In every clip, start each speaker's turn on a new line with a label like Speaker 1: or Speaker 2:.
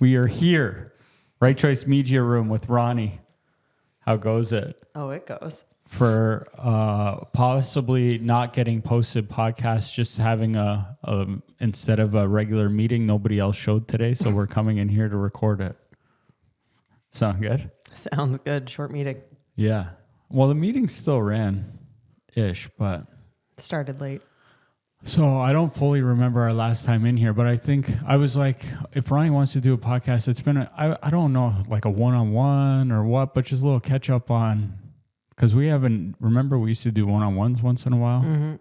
Speaker 1: We are here. Right Choice Media Room with Ronnie. How goes it?
Speaker 2: Oh, it goes.
Speaker 1: For possibly not getting posted podcasts, just having a instead of a regular meeting, nobody else showed today, so we're coming in here to record it. Sound good?
Speaker 2: Sounds good. Short meeting.
Speaker 1: Yeah. Well, the meeting still ran-ish, but...
Speaker 2: Started late.
Speaker 1: So I don't fully remember our last time in here, but I think I was like, if Ronnie wants to do a podcast, it's been, I don't know, like a one-on-one or what, but just a little catch up on, because we haven't, remember we used to do one-on-ones once in a while?
Speaker 2: Mm-hmm.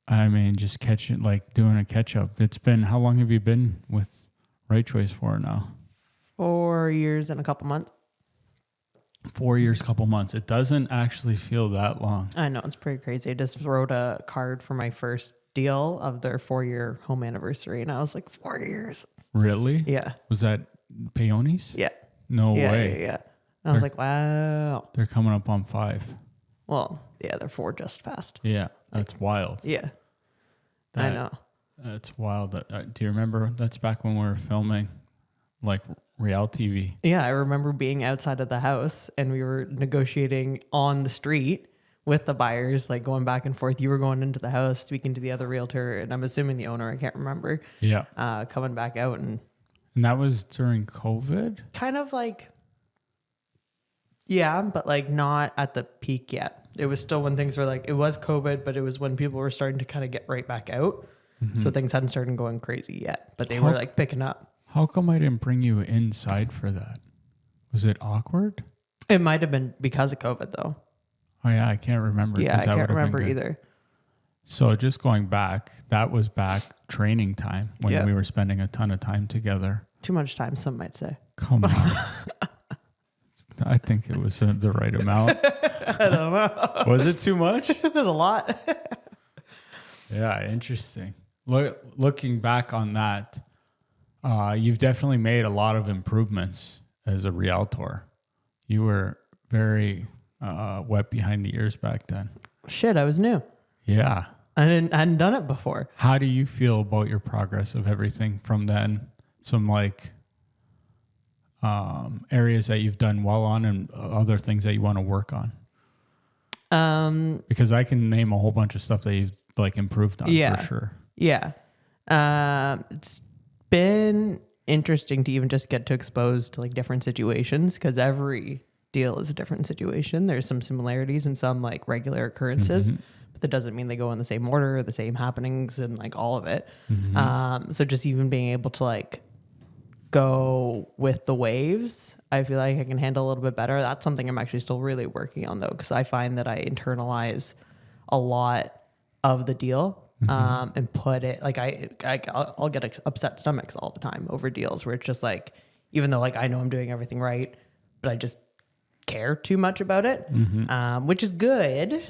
Speaker 1: I mean, just catching, like doing a catch up. It's been, how long have you been with Right Choice for now?
Speaker 2: 4 years and a couple months.
Speaker 1: 4 years, couple months. It doesn't actually feel that long.
Speaker 2: I know, it's pretty crazy. I just wrote a card for my first deal of their 4-year home anniversary, and I was like, 4 years.
Speaker 1: Really?
Speaker 2: Yeah.
Speaker 1: Was that Peonies?
Speaker 2: Yeah.
Speaker 1: No way.
Speaker 2: Yeah. And I was like, wow.
Speaker 1: They're coming up on 5.
Speaker 2: Well, yeah, they're 4 just passed.
Speaker 1: Yeah, that's wild.
Speaker 2: Yeah. I know.
Speaker 1: That's wild. Do you remember? That's back when we were filming, like, Real TV.
Speaker 2: Yeah, I remember being outside of the house and we were negotiating on the street with the buyers, like going back and forth. You were going into the house, speaking to the other realtor, and I'm assuming the owner, I can't remember.
Speaker 1: Yeah.
Speaker 2: Coming back out and
Speaker 1: that was during COVID?
Speaker 2: kind of like, yeah, but like not at the peak yet. It was still when things were like, it was COVID, but it was when people were starting to kind of get right back out. Mm-hmm. So things hadn't started going crazy yet, but they were like picking up.
Speaker 1: How come I didn't bring you inside for that? Was it awkward?
Speaker 2: It might have been because of COVID though.
Speaker 1: Oh yeah, I can't remember.
Speaker 2: Yeah, I can't remember either.
Speaker 1: So just going back, that was back training time when we were spending a ton of time together.
Speaker 2: Too much time, some might say.
Speaker 1: Come on. I think it was the right amount.
Speaker 2: I don't know.
Speaker 1: Was it too much?
Speaker 2: There's a lot.
Speaker 1: Yeah, interesting. Looking back on that, you've definitely made a lot of improvements as a realtor. You were very wet behind the ears back then.
Speaker 2: Shit, I was new.
Speaker 1: Yeah.
Speaker 2: I hadn't done it before.
Speaker 1: How do you feel about your progress of everything from then? Some like areas that you've done well on and other things that you want to work on? Because I can name a whole bunch of stuff that you've like improved on for sure.
Speaker 2: Yeah. It's been interesting to even just get to expose to like different situations because every deal is a different situation. There's some similarities and some like regular occurrences, but that doesn't mean they go in the same order or the same happenings and like all of it. So just even being able to like go with the waves, I feel like I can handle a little bit better. That's something I'm actually still really working on though, because I find that I internalize a lot of the deal. And put it like I'll get upset stomachs all the time over deals where it's just like, even though like I know I'm doing everything right, but I just care too much about it, which is good.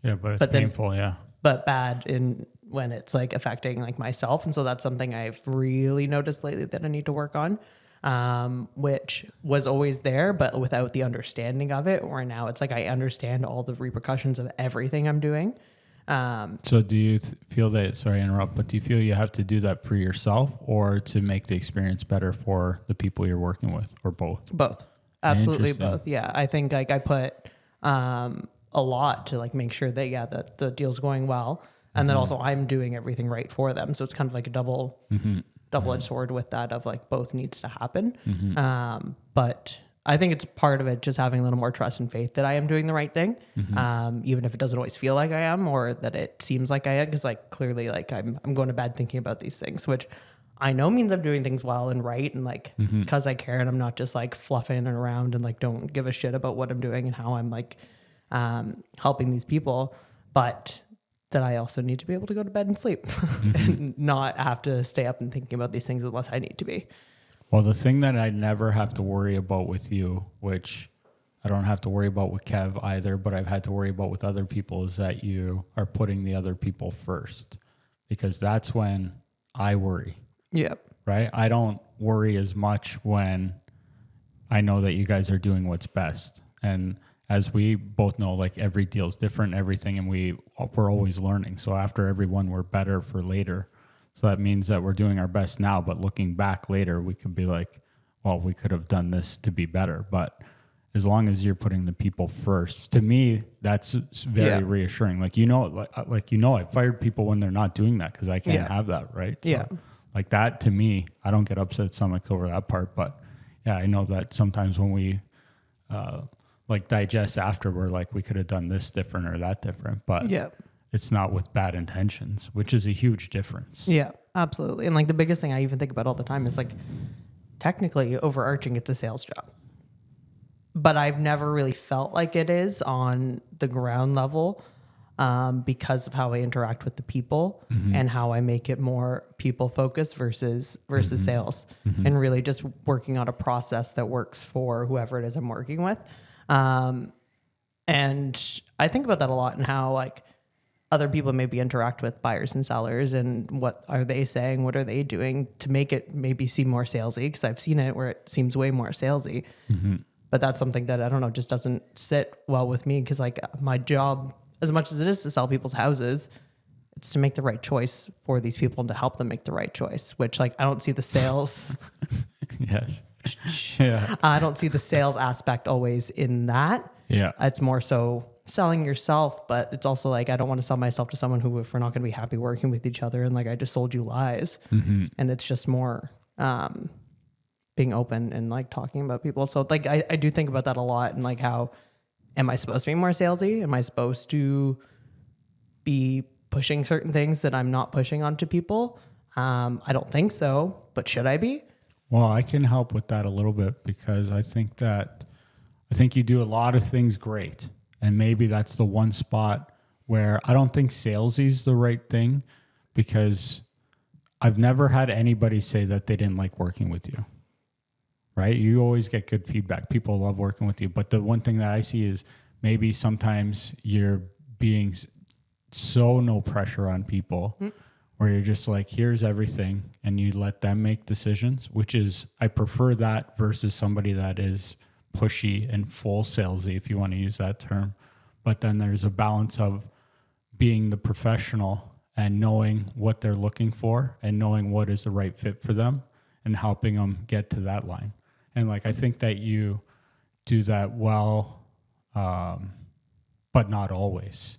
Speaker 1: Yeah, but it's painful.
Speaker 2: But bad when it's like affecting like myself. And so that's something I've really noticed lately that I need to work on, which was always there, but without the understanding of it, where now it's like I understand all the repercussions of everything I'm doing.
Speaker 1: So do you feel that, sorry to interrupt, but do you feel you have to do that for yourself or to make the experience better for the people you're working with, or both?
Speaker 2: Both. Absolutely both. Yeah. I think like I put a lot to like make sure that, that the deal's going well. And then also I'm doing everything right for them. So it's kind of like a double-edged sword with that of like both needs to happen. But I think it's part of it just having a little more trust and faith that I am doing the right thing, even if it doesn't always feel like I am or that it seems like I am, because like clearly like I'm going to bed thinking about these things, which I know means I'm doing things well and right and like because I care and I'm not just like fluffing around and like don't give a shit about what I'm doing and how I'm like helping these people, but that I also need to be able to go to bed and sleep and not have to stay up and thinking about these things unless I need to be.
Speaker 1: Well, the thing that I never have to worry about with you, which I don't have to worry about with Kev either, but I've had to worry about with other people, is that you are putting the other people first, because that's when I worry.
Speaker 2: Yep.
Speaker 1: Right? I don't worry as much when I know that you guys are doing what's best. And as we both know, like every deal's different, everything, and we're always learning. So after every one, we're better for later. So that means that we're doing our best now, but looking back later, we could be like, well, we could have done this to be better. But as long as you're putting the people first, to me, that's very reassuring. Like, I fired people when they're not doing that because I can't have that, right? So, like that, to me, I don't get upset stomach over that part. But yeah, I know that sometimes when we like digest after, we're like, we could have done this different or that different. But it's not with bad intentions, which is a huge difference.
Speaker 2: Yeah, absolutely. And like the biggest thing I even think about all the time is like, technically overarching, it's a sales job. But I've never really felt like it is on the ground level because of how I interact with the people and how I make it more people focused versus sales, and really just working on a process that works for whoever it is I'm working with. And I think about that a lot, and how like other people maybe interact with buyers and sellers, and what are they saying? What are they doing to make it maybe seem more salesy? Because I've seen it where it seems way more salesy. But that's something that I don't know, just doesn't sit well with me, because like my job, as much as it is to sell people's houses, it's to make the right choice for these people and to help them make the right choice, which like I don't see the sales.
Speaker 1: Yes. Yeah.
Speaker 2: I don't see the sales aspect always in that.
Speaker 1: Yeah.
Speaker 2: It's more so selling yourself, but it's also like, I don't want to sell myself to someone who, if we're not going to be happy working with each other, and like I just sold you lies. And it's just more, being open and like talking about people. So like, I do think about that a lot, and like, how am I supposed to be more salesy? Am I supposed to be pushing certain things that I'm not pushing onto people? I don't think so, but should I be?
Speaker 1: Well, I can help with that a little bit, because I think you do a lot of things great. And maybe that's the one spot where I don't think salesy is the right thing, because I've never had anybody say that they didn't like working with you. Right? You always get good feedback. People love working with you. But the one thing that I see is maybe sometimes you're being so no pressure on people, where you're just like, here's everything, and you let them make decisions, which is, I prefer that versus somebody that is pushy and full salesy, if you want to use that term. But then there's a balance of being the professional and knowing what they're looking for and knowing what is the right fit for them and helping them get to that line. And like, I think that you do that well, but not always.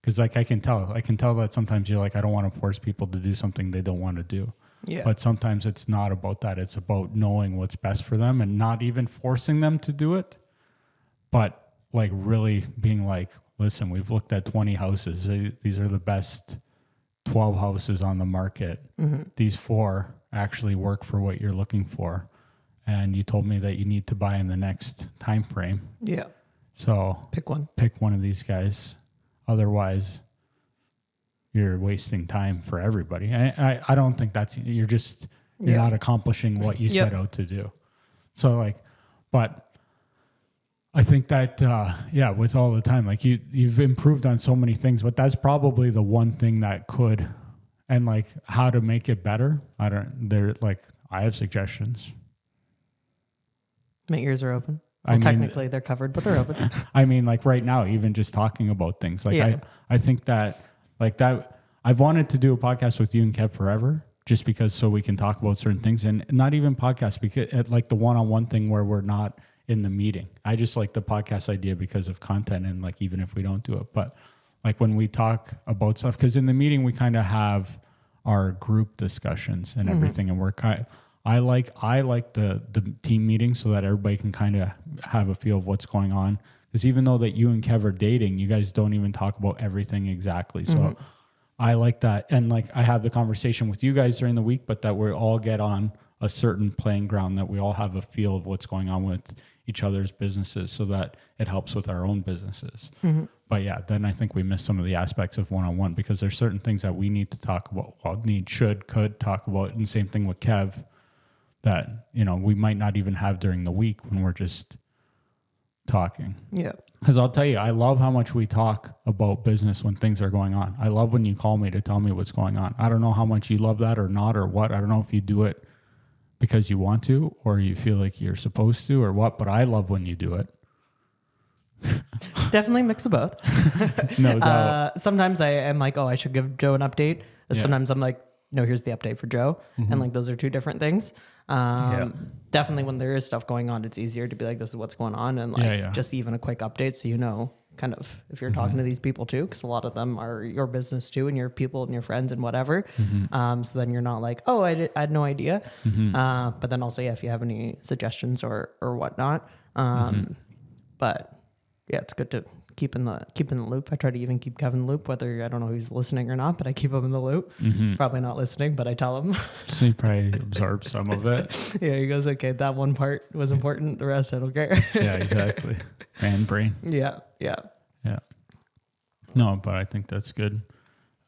Speaker 1: Because like, I can tell that sometimes you're like, I don't want to force people to do something they don't want to do.
Speaker 2: Yeah.
Speaker 1: But sometimes it's not about that. It's about knowing what's best for them and not even forcing them to do it, but like really being like, listen, we've looked at 20 houses. These are the best 12 houses on the market. These 4 actually work for what you're looking for. And you told me that you need to buy in the next time frame.
Speaker 2: Yeah.
Speaker 1: So
Speaker 2: pick one
Speaker 1: of these guys. Otherwise, you're wasting time for everybody. I don't think you're not accomplishing what you set out to do. So like, but I think that, with all the time, like you've improved on so many things, but that's probably the one thing that could, and like how to make it better. I have suggestions.
Speaker 2: My ears are open. Well, technically they're covered, but they're open.
Speaker 1: I mean, like right now, even just talking about things, like I think that like that, I've wanted to do a podcast with you and Kev forever, just because so we can talk about certain things, and not even podcasts, because at like the one-on-one thing where we're not in the meeting. I just like the podcast idea because of content, and like, even if we don't do it, but like when we talk about stuff, because in the meeting we kind of have our group discussions and everything, and we're I like the team meeting so that everybody can kind of have a feel of what's going on. Because even though that you and Kev are dating, you guys don't even talk about everything exactly. So I like that. And like, I have the conversation with you guys during the week, but that we all get on a certain playing ground, that we all have a feel of what's going on with each other's businesses, so that it helps with our own businesses. But yeah, then I think we miss some of the aspects of one-on-one, because there's certain things that we need to talk about, could talk about. And same thing with Kev, that, we might not even have during the week when we're just talking. Yeah. Because I'll tell you, I love how much we talk about business when things are going on. I love when you call me to tell me what's going on. I don't know how much you love that or not, or what. I don't know if you do it because you want to, or you feel like you're supposed to, or what, but I love when you do it.
Speaker 2: Definitely mix of both.
Speaker 1: No doubt.
Speaker 2: Sometimes I am like, oh, I should give Joe an update. And sometimes I'm like, here's the update for Joe. And like, those are two different things. Definitely when there is stuff going on, it's easier to be like, this is what's going on. And like, just even a quick update. So, kind of if you're talking to these people too, because a lot of them are your business too, and your people and your friends and whatever. So then you're not like, oh, I had no idea. But then also, if you have any suggestions or whatnot. But yeah, it's good to keep in the loop. I try to even keep Kevin in the loop, whether I don't know if he's listening or not, but I keep him in the loop. Probably not listening, but I tell him.
Speaker 1: So he probably absorbs some of it.
Speaker 2: Yeah, he goes, okay, that one part was important. The rest, I don't care.
Speaker 1: Yeah, exactly. Man brain.
Speaker 2: Yeah.
Speaker 1: No, but I think that's good.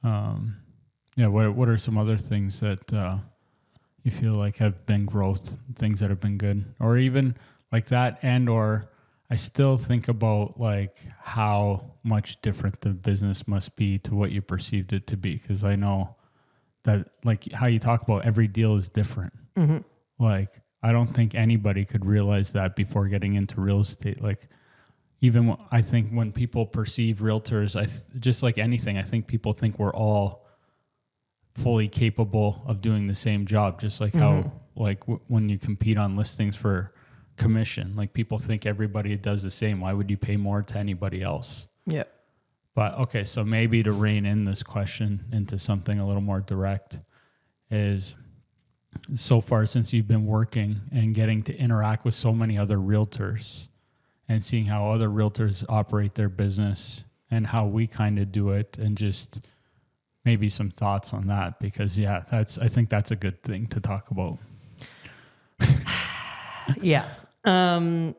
Speaker 1: What are some other things that you feel like have been growth, things that have been good, or even like that, and or I still think about like how much different the business must be to what you perceived it to be, because I know that like how you talk about every deal is different. Like I don't think anybody could realize that before getting into real estate. Like even I think when people perceive realtors, just like anything, I think people think we're all fully capable of doing the same job. Just like how like when you compete on listings for commission, like people think everybody does the same. Why would you pay more to anybody else? Yeah. But okay, so maybe to rein in this question into something a little more direct is, so far since you've been working and getting to interact with so many other realtors and seeing how other realtors operate their business and how we kind of do it, and just maybe some thoughts on that, because I think that's a good thing to talk about. Yeah. Remember,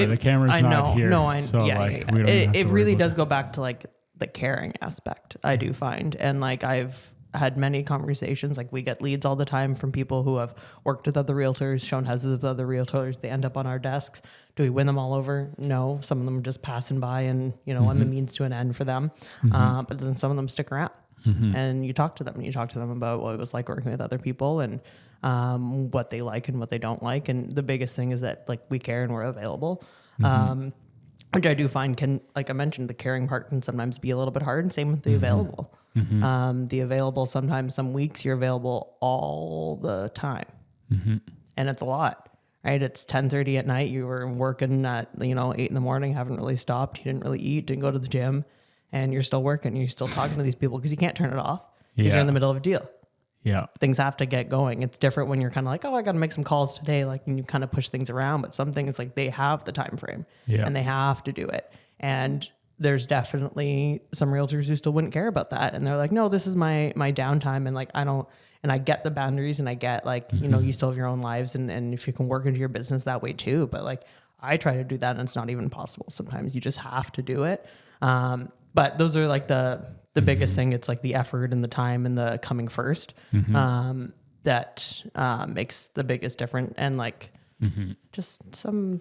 Speaker 1: the camera's not here. No, I know. So it really does go back to like the caring aspect, I do find. And like I've had many conversations, like we get leads all the time from people who have worked with other realtors, shown houses with other realtors. They end up on our desks. Do we win them all over? No. Some of them are just passing by and, I'm a means to an end for them. But then some of them stick around. And you talk to them about what it was like working with other people and what they like and what they don't like. And the biggest thing is that like we care and we're available. Which I do find can, like I mentioned, the caring part can sometimes be a little bit hard, and same with the available. The available, sometimes some weeks you're available all the time. And it's a lot, right? It's 10:30 at night. You were working at, 8 in the morning, haven't really stopped. You didn't really eat, didn't go to the gym, and you're still working. You're still talking to these people because you can't turn it off because you're in the middle of a deal. Yeah. Things have to get going. It's different when you're kind of like, oh, I got to make some calls today. Like, and you kind of push things around, but some things like they have the time frame and they have to do it. And there's definitely some realtors who still wouldn't care about that. And they're like, no, this is my downtime. And like, I get the boundaries, and I get like, you still have your own lives, and if you can work into your business that way too. But like, I try to do that and it's not even possible. Sometimes you just have to do it. But those are like the biggest thing. It's like the effort and the time and the coming first that makes the biggest difference. And like just some.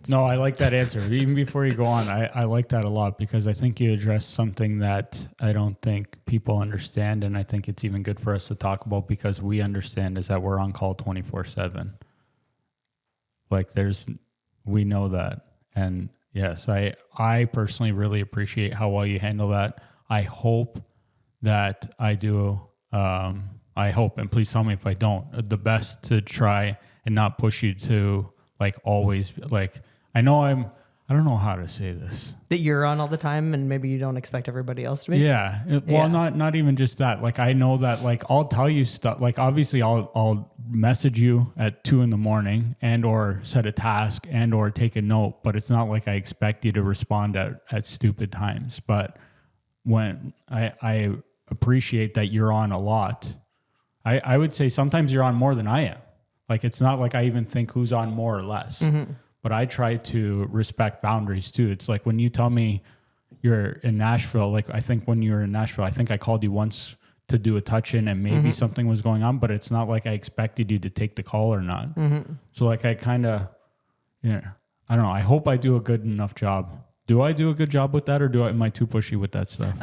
Speaker 1: No, I like that answer. Even before you go on, I like that a lot, because I think you addressed something that I don't think people understand. And I think it's even good for us to talk about, because we understand is that we're on call 24/7. Like we know that. And yes, I personally really appreciate how well you handle that. I hope that I do. I hope, and please tell me if I don't, the best to try and not push you to like always like, I don't know how to say this. That you're on all the time and maybe you don't expect everybody else to be? Yeah. Not even just that. Like, I know that like, I'll tell you stuff, like obviously I'll message you at 2 a.m. and or set a task and or take a note, but it's not like I expect you to respond at stupid times. But when I appreciate that you're on a lot, I would say sometimes you're on more than I am. Like, it's not like I even think who's on more or less, but I try to respect boundaries too. It's like when you tell me you're in Nashville, like I think when you were in Nashville, I think I called you once to do a touch-in and maybe something was going on, but it's not like I expected you to take the call or not. So like I kind of, I don't know. I hope I do a good enough job. Do I do a good job with that, or am I too pushy with that stuff?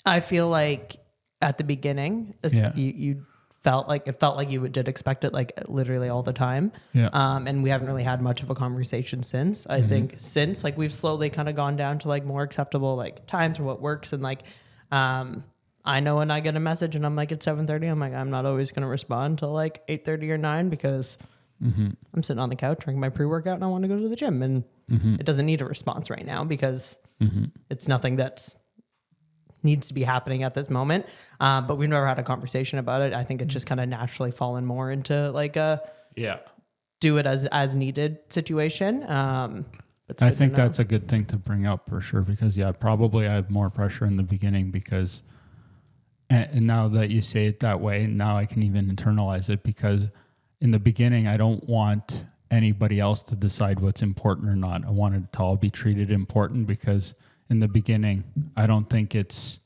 Speaker 1: I feel like at the beginning, you felt like you did expect it like literally all the time. Yeah. And we haven't really had much of a conversation since. I think since like we've slowly kind of gone down to like more acceptable like times or what works. And like
Speaker 2: I know when I get a message and I'm like, it's 7:30, I'm like, I'm not always going to respond till like 8:30 or 9 because I'm sitting on the couch drinking my pre-workout and I want to go to the gym, and it doesn't need a response right now because it's nothing that's needs to be happening at this moment. But we've never had a conversation about it. I think it's just kind of naturally fallen more into like a do it as needed situation.
Speaker 1: I think that's a good thing to bring up for sure, because probably I have more pressure in the beginning because, and now that you say it that way, now I can even internalize it, because in the beginning, I don't want anybody else to decide what's important or not. I want it to all be treated important, because in the beginning, I don't think it's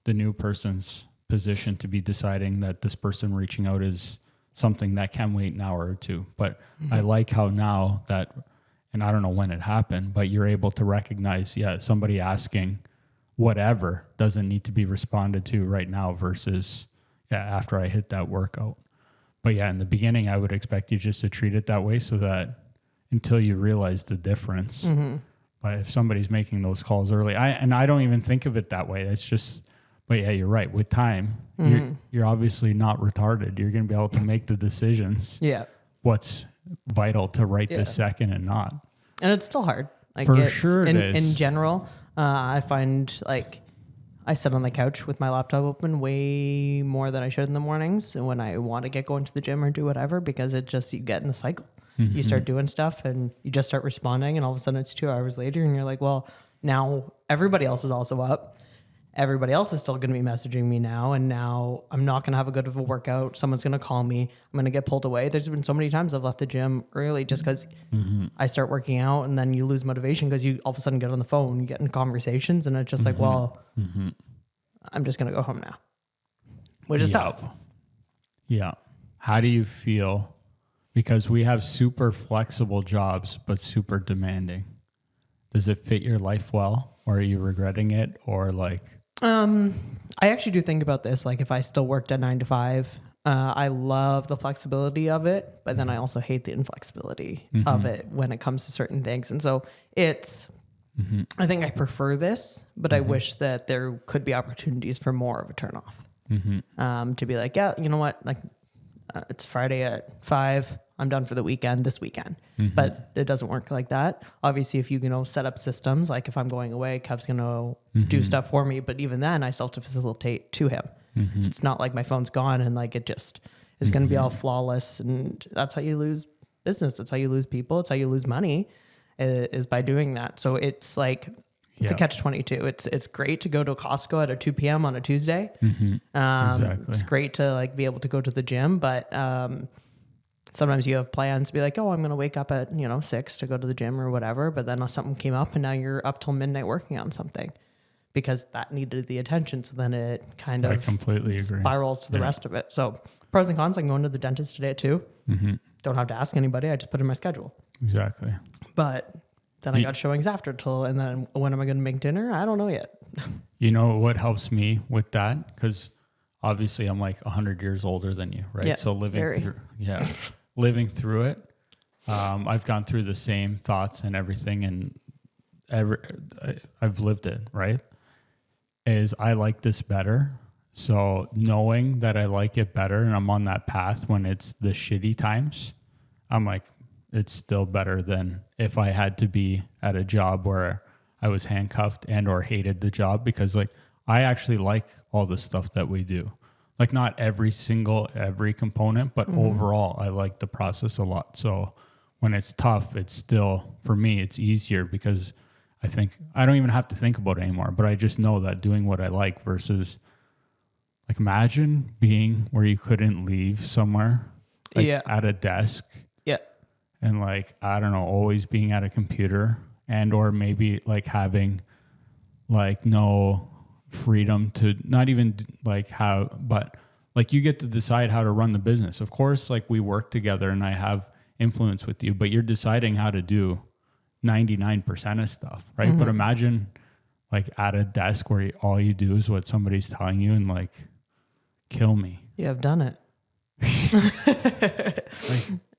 Speaker 1: the new person's position to be deciding that this person reaching out is something that can wait an hour or two. But I like how now that, and I don't know when it happened, but you're able to recognize, somebody asking whatever doesn't need to be responded to right now versus after I hit that workout. But in the beginning, I would expect you just to treat it that way, so that until you realize the difference. But if somebody's making those calls early, I don't even think of it that way. It's just, but you're right. With time, you're obviously not retarded. You're going to be able to make the decisions. What's vital to right this second and not. And
Speaker 2: it's still hard. Like
Speaker 1: for sure it is.
Speaker 2: In general, I find like I sit on the couch with my laptop open way more than I should in the mornings when I want to get going to the gym or do whatever, because it just, you get in the cycle. You start doing stuff and you just start responding, and all of a sudden it's 2 hours later and you're like, well, now everybody else is also up. Everybody else is still going to be messaging me now. And now I'm not going to have a good of a workout. Someone's going to call me. I'm going to get pulled away. There's been so many times I've left the gym early just because I start working out, and then you lose motivation because you all of a sudden get on the phone, you get in conversations, and it's just like, well, I'm just going to go home now, which is tough.
Speaker 1: Yeah. How do you feel? Because we have super flexible jobs, but super demanding. Does it fit your life well, or are you regretting it, or like?
Speaker 2: I actually do think about this. Like if I still worked at 9 to 5, I love the flexibility of it, but then I also hate the inflexibility of it when it comes to certain things. And so it's, I think I prefer this, but I wish that there could be opportunities for more of a turnoff. To be like, you know what? Like it's Friday at 5. I'm done for the weekend this weekend. But it doesn't work like that. Obviously, if you set up systems, like if I'm going away, Kev's going to do stuff for me. But even then, I still have to facilitate to him. So it's not like my phone's gone and like it just is going to be all flawless. And that's how you lose business. That's how you lose people. It's how you lose money, is by doing that. So it's like, it's a catch-22. It's great to go to Costco at a 2 p.m. on a Tuesday. Exactly. It's great to like be able to go to the gym, but sometimes you have plans to be like, oh, I'm going to wake up at 6 to go to the gym or whatever. But then something came up and now you're up till midnight working on something because that needed the attention. So then it kind of
Speaker 1: completely
Speaker 2: spirals to the rest of it. So pros and cons, like going to the dentist today at 2. Don't have to ask anybody. I just put in my schedule.
Speaker 1: Exactly.
Speaker 2: But then I got showings after and then when am I going to make dinner? I don't know yet.
Speaker 1: You know what helps me with that? Because obviously I'm like 100 years older than you, right?
Speaker 2: Yeah,
Speaker 1: so living through it, I've gone through the same thoughts and everything, and I've lived it, right? Is I like this better. So knowing that I like it better and I'm on that path when it's the shitty times, I'm like, it's still better than if I had to be at a job where I was handcuffed and or hated the job, because like I actually like all the stuff that we do. Like not every component, but overall I like the process a lot. So when it's tough, it's still, for me, it's easier because I think I don't even have to think about it anymore, but I just know that doing what I like versus like imagine being where you couldn't leave somewhere at a desk. And like, I don't know, always being at a computer and, or maybe like having like no freedom to not even like how, but like you get to decide how to run the business. Of course, like we work together and I have influence with you, but you're deciding how to do 99% of stuff, right? But imagine like at a desk where all you do is what somebody's telling you and like, kill me.
Speaker 2: Yeah, I've done it.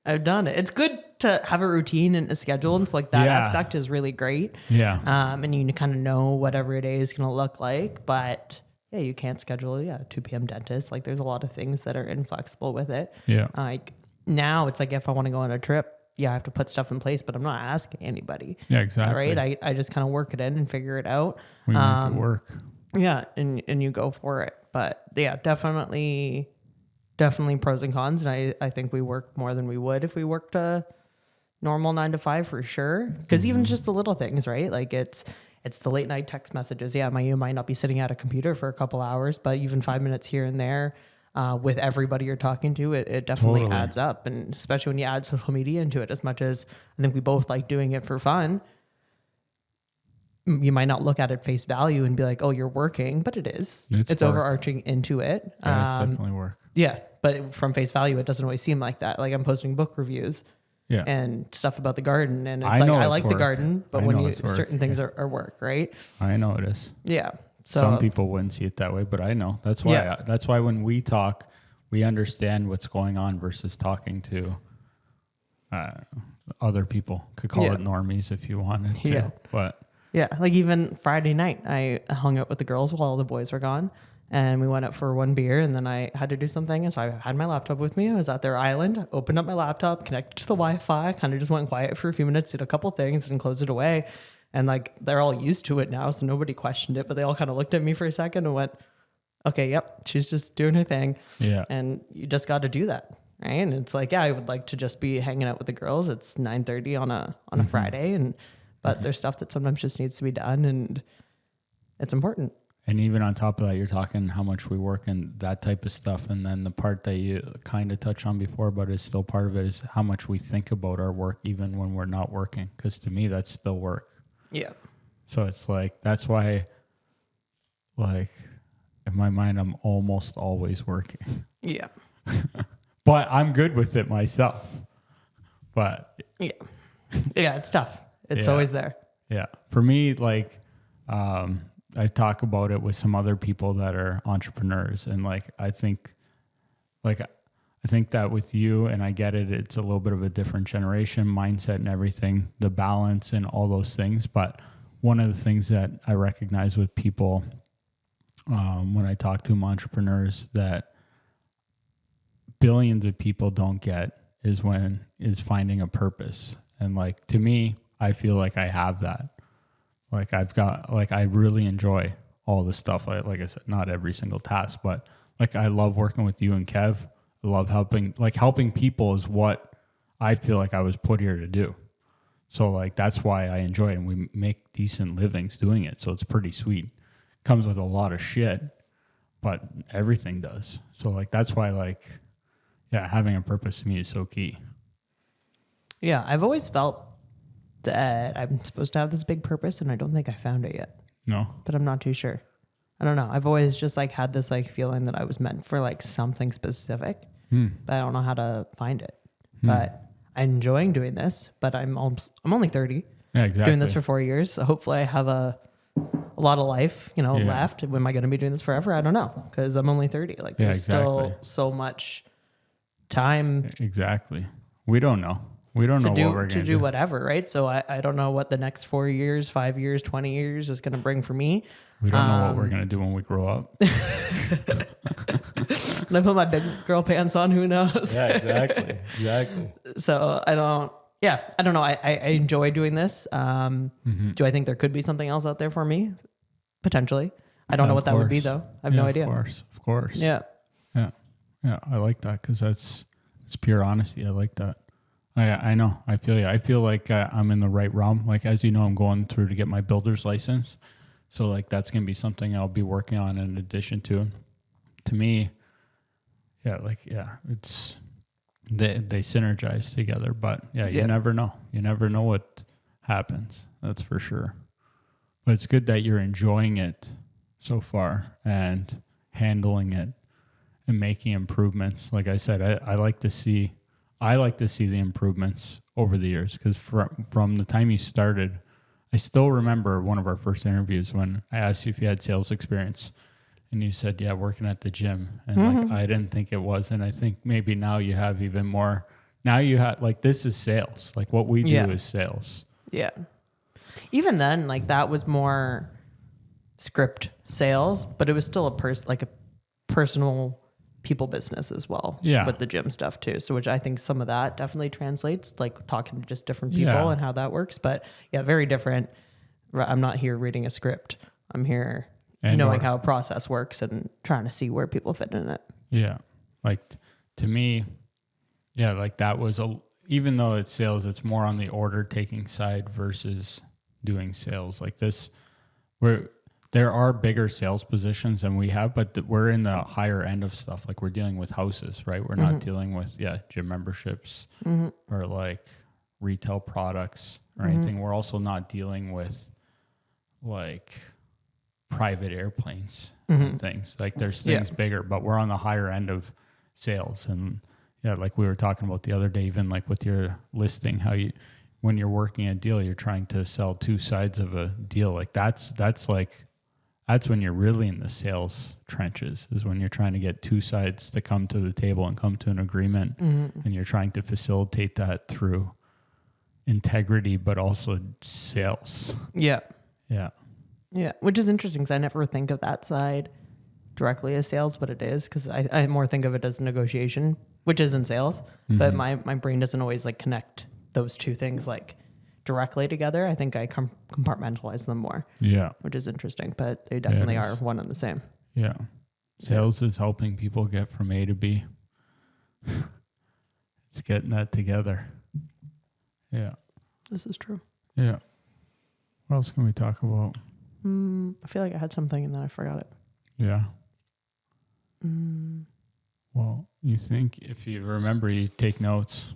Speaker 2: I've done it. It's good to have a routine and a schedule. And so like that aspect is really great.
Speaker 1: Yeah.
Speaker 2: And you kind of know whatever it is going to look like, but yeah, you can't schedule, 2 p.m. dentist. Like there's a lot of things that are inflexible with it.
Speaker 1: Yeah.
Speaker 2: Like now it's like, if I want to go on a trip, I have to put stuff in place, but I'm not asking anybody.
Speaker 1: Yeah, exactly.
Speaker 2: Right. I just kind of work it in and figure it out.
Speaker 1: We make it work.
Speaker 2: Yeah. And you go for it. But yeah, definitely pros and cons. And I think we work more than we would if we worked a normal 9 to 5 for sure. Cause even just the little things, right? Like it's the late night text messages. Yeah. You might not be sitting at a computer for a couple hours, but even 5 minutes here and there, with everybody you're talking to, it definitely adds up. And especially when you add social media into it, as much as I think we both like doing it for fun, you might not look at it face value and be like, oh, you're working, but it is. It's overarching into it.
Speaker 1: Yeah, it's definitely work.
Speaker 2: Yeah. But from face value, it doesn't always seem like that. Like I'm posting book reviews and stuff about the garden. And it's I like the garden, but when certain things are work, right?
Speaker 1: I know it is.
Speaker 2: Yeah. So
Speaker 1: some people wouldn't see it that way, but I know. That's why that's why when we talk, we understand what's going on versus talking to other people. Could call it normies if you wanted to.
Speaker 2: Yeah.
Speaker 1: But
Speaker 2: yeah, like even Friday night, I hung out with the girls while all the boys were gone, and we went out for one beer, and then I had to do something, and so I had my laptop with me. I was at their island, opened up my laptop, connected to the Wi-Fi, kind of just went quiet for a few minutes, did a couple things, and closed it away. And like they're all used to it now, so nobody questioned it, but they all kind of looked at me for a second and went, "Okay, yep, she's just doing her thing."
Speaker 1: Yeah,
Speaker 2: and you just got to do that, right? And it's like, I would like to just be hanging out with the girls. It's 9:30 on a Friday, but there's stuff that sometimes just needs to be done, and it's important.
Speaker 1: And even on top of that, you're talking how much we work and that type of stuff. And then the part that you kind of touched on before, but is still part of it, is how much we think about our work even when we're not working. Because to me, that's still work.
Speaker 2: Yeah.
Speaker 1: So it's like, that's why, like, in my mind, I'm almost always working.
Speaker 2: Yeah.
Speaker 1: But I'm good with it myself. But
Speaker 2: yeah, it's tough. It's always there.
Speaker 1: Yeah. For me, like, I talk about it with some other people that are entrepreneurs, and like I think that with you, and I get it, it's a little bit of a different generation mindset and everything, the balance and all those things. But one of the things that I recognize with people when I talk to them, entrepreneurs, that billions of people don't get is finding a purpose. And like, to me, I feel like I have that. Like I really enjoy all the stuff. Like I said, not every single task, but like I love working with you and Kev. I love helping people is what I feel like I was put here to do. So like, that's why I enjoy it, and we make decent livings doing it. So it's pretty sweet. Comes with a lot of shit, but everything does. So like, that's why having a purpose to me is so key.
Speaker 2: Yeah. I've always felt that I'm supposed to have this big purpose, and I don't think I found it yet.
Speaker 1: No,
Speaker 2: but I'm not too sure. I don't know. I've always just like had this like feeling that I was meant for like something specific, but I don't know how to find it. But I'm enjoying doing this, but I'm only 30.
Speaker 1: Yeah, exactly.
Speaker 2: Doing this for 4 years. So hopefully I have a lot of life, left. Am I going to be doing this forever? I don't know, because I'm only 30. Like there's still so much time.
Speaker 1: Exactly. We don't know. We don't know what we're going to do.
Speaker 2: Whatever, right? So I don't know what the next 4 years, 5 years, 20 years is going to bring for me.
Speaker 1: We don't know what we're going to do when we grow up.
Speaker 2: When I put my big girl pants on, who knows?
Speaker 1: Yeah, exactly.
Speaker 2: So I don't know. I enjoy doing this. Do I think there could be something else out there for me? Potentially. I don't know what that would be, though. I have no idea.
Speaker 1: Of course.
Speaker 2: Yeah.
Speaker 1: I like that, because it's pure honesty. I like that. I know. I feel you. I feel like I'm in the right realm. Like, as you know, I'm going through to get my builder's license. So, like, that's going to be something I'll be working on in addition to. To me, it's they synergize together. But, you never know. You never know what happens. That's for sure. But it's good that you're enjoying it so far and handling it and making improvements. Like I said, I like to see the improvements over the years, because from the time you started, I still remember one of our first interviews when I asked you if you had sales experience, and you said, yeah, working at the gym. And like, I didn't think it was. And I think maybe now you have even more. Now you have, like, this is sales. Like, what we do is sales.
Speaker 2: Yeah. Even then, like, that was more script sales, but it was still a personal people business as well.
Speaker 1: Yeah.
Speaker 2: With the gym stuff too. So which I think some of that definitely translates, like talking to just different people and how that works. But yeah, very different. I'm not here reading a script. I'm here knowing how a process works and trying to see where people fit in it.
Speaker 1: Yeah. Like to me, yeah, like that was even though it's sales, it's more on the order taking side versus doing sales. Like this, there are bigger sales positions than we have, but we're in the higher end of stuff. Like we're dealing with houses, right? We're not dealing with, gym memberships or like retail products or anything. We're also not dealing with like private airplanes and things. Like there's things bigger, but we're on the higher end of sales. And like we were talking about the other day, even like with your listing, how when you're working a deal, you're trying to sell two sides of a deal. Like that's when you're really in the sales trenches, is when you're trying to get two sides to come to the table and come to an agreement. And you're trying to facilitate that through integrity, but also sales. Yeah. Yeah.
Speaker 2: Yeah. Which is interesting because I never think of that side directly as sales, but it is, because I more think of it as negotiation, which is in sales, but my brain doesn't always like connect those two things like directly together. I think I compartmentalize them more. Yeah. Which is interesting, but they definitely are one and the same.
Speaker 1: Yeah. Sales is helping people get from A to B. It's getting that together. Yeah.
Speaker 2: This is true.
Speaker 1: Yeah. What else can we talk about?
Speaker 2: I feel like I had something and then I forgot it.
Speaker 1: Yeah. Well, you think if you remember, you take notes.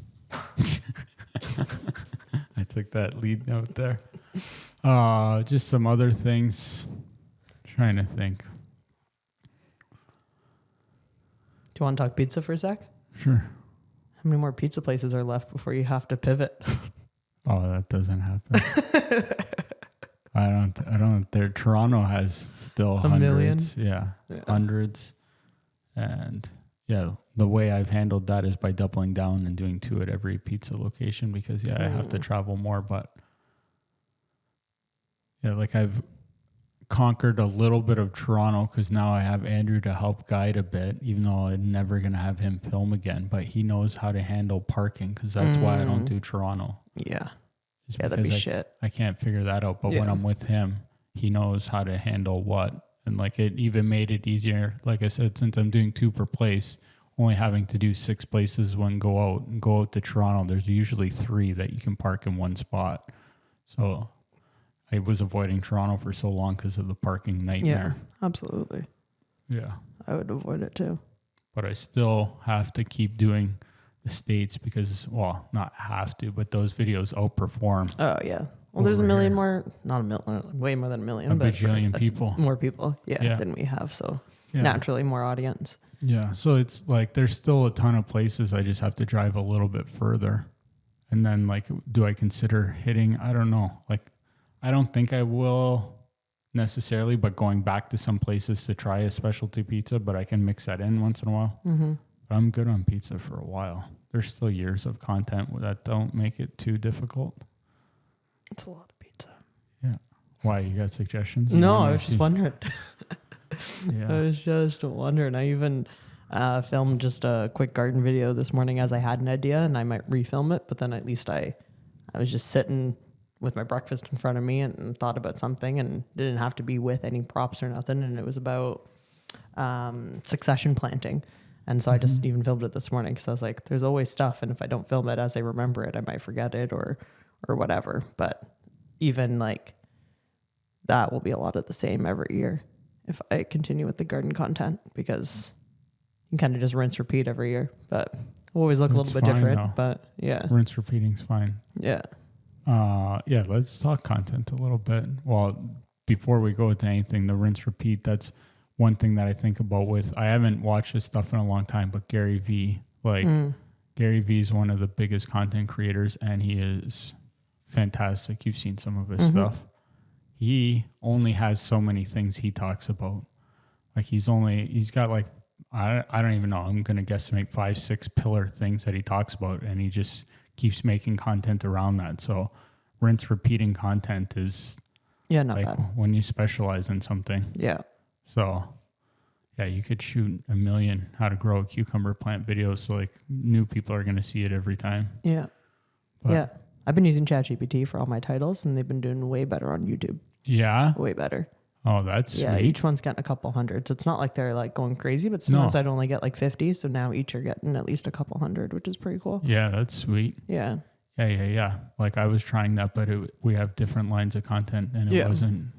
Speaker 1: I took that lead note there. Just some other things. Trying to think.
Speaker 2: Do you want to talk pizza for a sec?
Speaker 1: Sure.
Speaker 2: How many more pizza places are left before you have to pivot?
Speaker 1: Oh, that doesn't happen. I don't. Toronto has still hundreds. Yeah, hundreds. And the way I've handled that is by doubling down and doing 2 at every pizza location, because I have to travel more. But like I've conquered a little bit of Toronto because now I have Andrew to help guide a bit, even though I'm never going to have him film again. But he knows how to handle parking, because that's why I don't do Toronto.
Speaker 2: Yeah. That'd be shit.
Speaker 1: I can't figure that out. But when I'm with him, he knows how to handle what. And like it even made it easier. Like I said, since I'm doing 2 per place, only having to do 6 places when go out to Toronto, there's usually 3 that you can park in one spot. So I was avoiding Toronto for so long because of the parking nightmare.
Speaker 2: Yeah, absolutely.
Speaker 1: Yeah.
Speaker 2: I would avoid it too.
Speaker 1: But I still have to keep doing the States because, well, not have to, but those videos outperform.
Speaker 2: Oh, yeah. Well, there's a million more, not a million, way more than a million.
Speaker 1: A bajillion people.
Speaker 2: More people, than we have. So naturally more audience.
Speaker 1: Yeah. So it's like there's still a ton of places. I just have to drive a little bit further. And then like, do I consider hitting? I don't know. Like, I don't think I will necessarily, but going back to some places to try a specialty pizza, but I can mix that in once in a while. Mm-hmm. But I'm good on pizza for a while. There's still years of content that don't make it too difficult.
Speaker 2: It's a lot of pizza.
Speaker 1: Yeah. Why? You got suggestions?
Speaker 2: No, I was just wondering. I was just wondering. I even filmed just a quick garden video this morning as I had an idea, and I might refilm it, but then at least I was just sitting with my breakfast in front of me and thought about something, and didn't have to be with any props or nothing. And it was about succession planting. And so I just even filmed it this morning because I was like, there's always stuff. And if I don't film it as I remember it, I might forget it or whatever. But even like that will be a lot of the same every year if I continue with the garden content, because you can kind of just rinse, repeat every year. But we'll always look a little bit different. Though. But yeah.
Speaker 1: Rinse, repeating's fine.
Speaker 2: Yeah.
Speaker 1: Let's talk content a little bit. Well, before we go into anything, the rinse, repeat, that's one thing that I think about I haven't watched this stuff in a long time, but Gary V, Gary V is one of the biggest content creators, and he is fantastic. You've seen some of his stuff. He only has so many things he talks about. Like he's got like, I don't even know. I'm going to guesstimate 5-6 pillar things that he talks about, and he just keeps making content around that. So rinse, repeating content is
Speaker 2: not
Speaker 1: like
Speaker 2: bad.
Speaker 1: When you specialize in something.
Speaker 2: Yeah.
Speaker 1: So yeah, you could shoot 1 million how to grow a cucumber plant videos. So like new people are going to see it every time.
Speaker 2: Yeah. But yeah. I've been using ChatGPT for all my titles and they've been doing way better on YouTube.
Speaker 1: Yeah.
Speaker 2: Way better.
Speaker 1: Oh, that's sweet.
Speaker 2: Each one's getting a couple hundred. So it's not like they're like going crazy, but sometimes I'd only get like 50. So now each are getting at least a couple hundred, which is pretty cool.
Speaker 1: Yeah, that's sweet.
Speaker 2: Yeah.
Speaker 1: Yeah. Like I was trying that, but we have different lines of content and it wasn't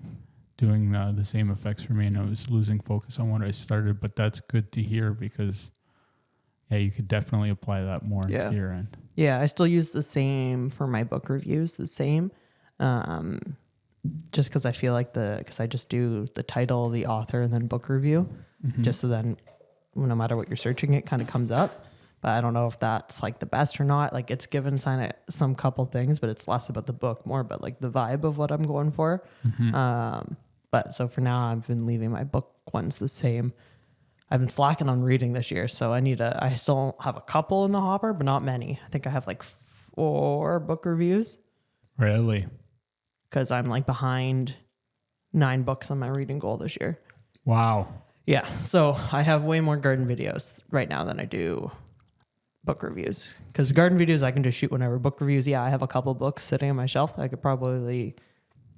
Speaker 1: doing the same effects for me, and I was losing focus on what I started. But that's good to hear because you could definitely apply that more to your end.
Speaker 2: Yeah, I still use the same for my book reviews, just because I feel like because I just do the title, the author, and then book review, just so then no matter what you're searching, it kind of comes up. But I don't know if that's like the best or not. Like it's given some couple things, but it's less about the book, more about like the vibe of what I'm going for. But so for now, I've been leaving my book ones the same. I've been slacking on reading this year, so I still have a couple in the hopper, but not many. I think I have like 4 book reviews.
Speaker 1: Really?
Speaker 2: Because I'm like behind 9 books on my reading goal this year.
Speaker 1: Wow.
Speaker 2: Yeah, so I have way more garden videos right now than I do book reviews. Because garden videos I can just shoot whenever. Book reviews, I have a couple books sitting on my shelf that I could probably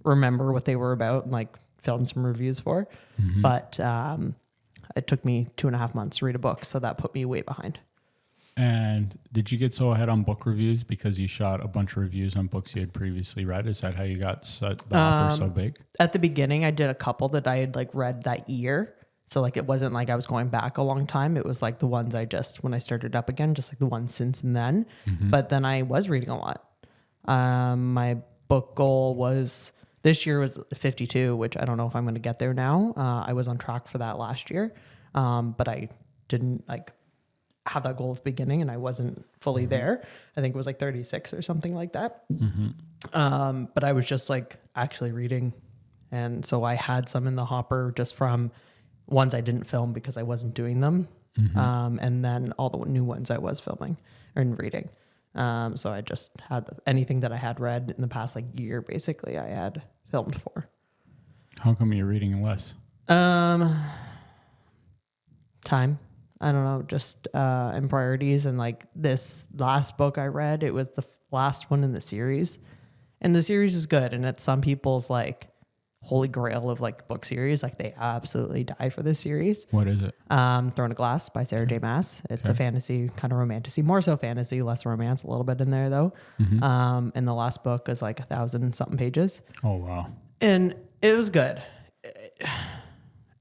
Speaker 2: remember what they were about and like film some reviews for. But it took me 2.5 months to read a book, so that put me way behind.
Speaker 1: And did you get so ahead on book reviews because you shot a bunch of reviews on books you had previously read? Is that how you got the hopper so big?
Speaker 2: At the beginning, I did a couple that I had like read that year. So like it wasn't like I was going back a long time. It was like the ones when I started up again, just like the ones since and then. But then I was reading a lot. My book goal this year was 52, which I don't know if I'm going to get there now. I was on track for that last year. But I didn't like have that goal at the beginning and I wasn't fully there. I think it was like 36 or something like that. But I was just like actually reading. And so I had some in the hopper just from ones I didn't film because I wasn't doing them. And then all the new ones I was filming and reading. So I just had anything that I had read in the past like year, basically I had filmed for.
Speaker 1: How come you're reading less?
Speaker 2: Time. I don't know, just and priorities. And like this last book I read, it was the last one in the series. And the series is good. And it's some people's like holy grail of like book series. Like they absolutely die for this series.
Speaker 1: What is it?
Speaker 2: Throne of Glass by Sarah J. Maas. It's a fantasy, kind of romantasy, more so fantasy, less romance, a little bit in there though. And the last book is like 1,000-something pages.
Speaker 1: Oh, wow.
Speaker 2: And it was good.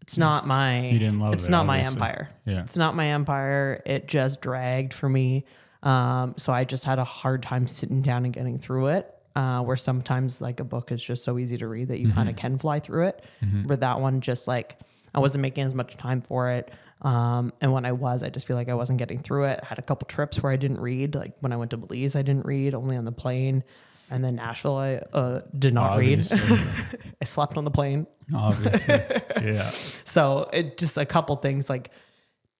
Speaker 2: It's not my,
Speaker 1: you didn't love
Speaker 2: it's
Speaker 1: it,
Speaker 2: not
Speaker 1: obviously.
Speaker 2: my empire.
Speaker 1: Yeah.
Speaker 2: It's not my empire. It just dragged for me. So I just had a hard time sitting down and getting through it. Where sometimes like a book is just so easy to read that you kind of can fly through it. But that one just like, I wasn't making as much time for it. And when I just feel like I wasn't getting through it. I had a couple trips where I didn't read. Like when I went to Belize, I didn't read, only on the plane. And then Nashville, I did not read. I slept on the plane.
Speaker 1: Obviously. Yeah.
Speaker 2: So it just a couple things like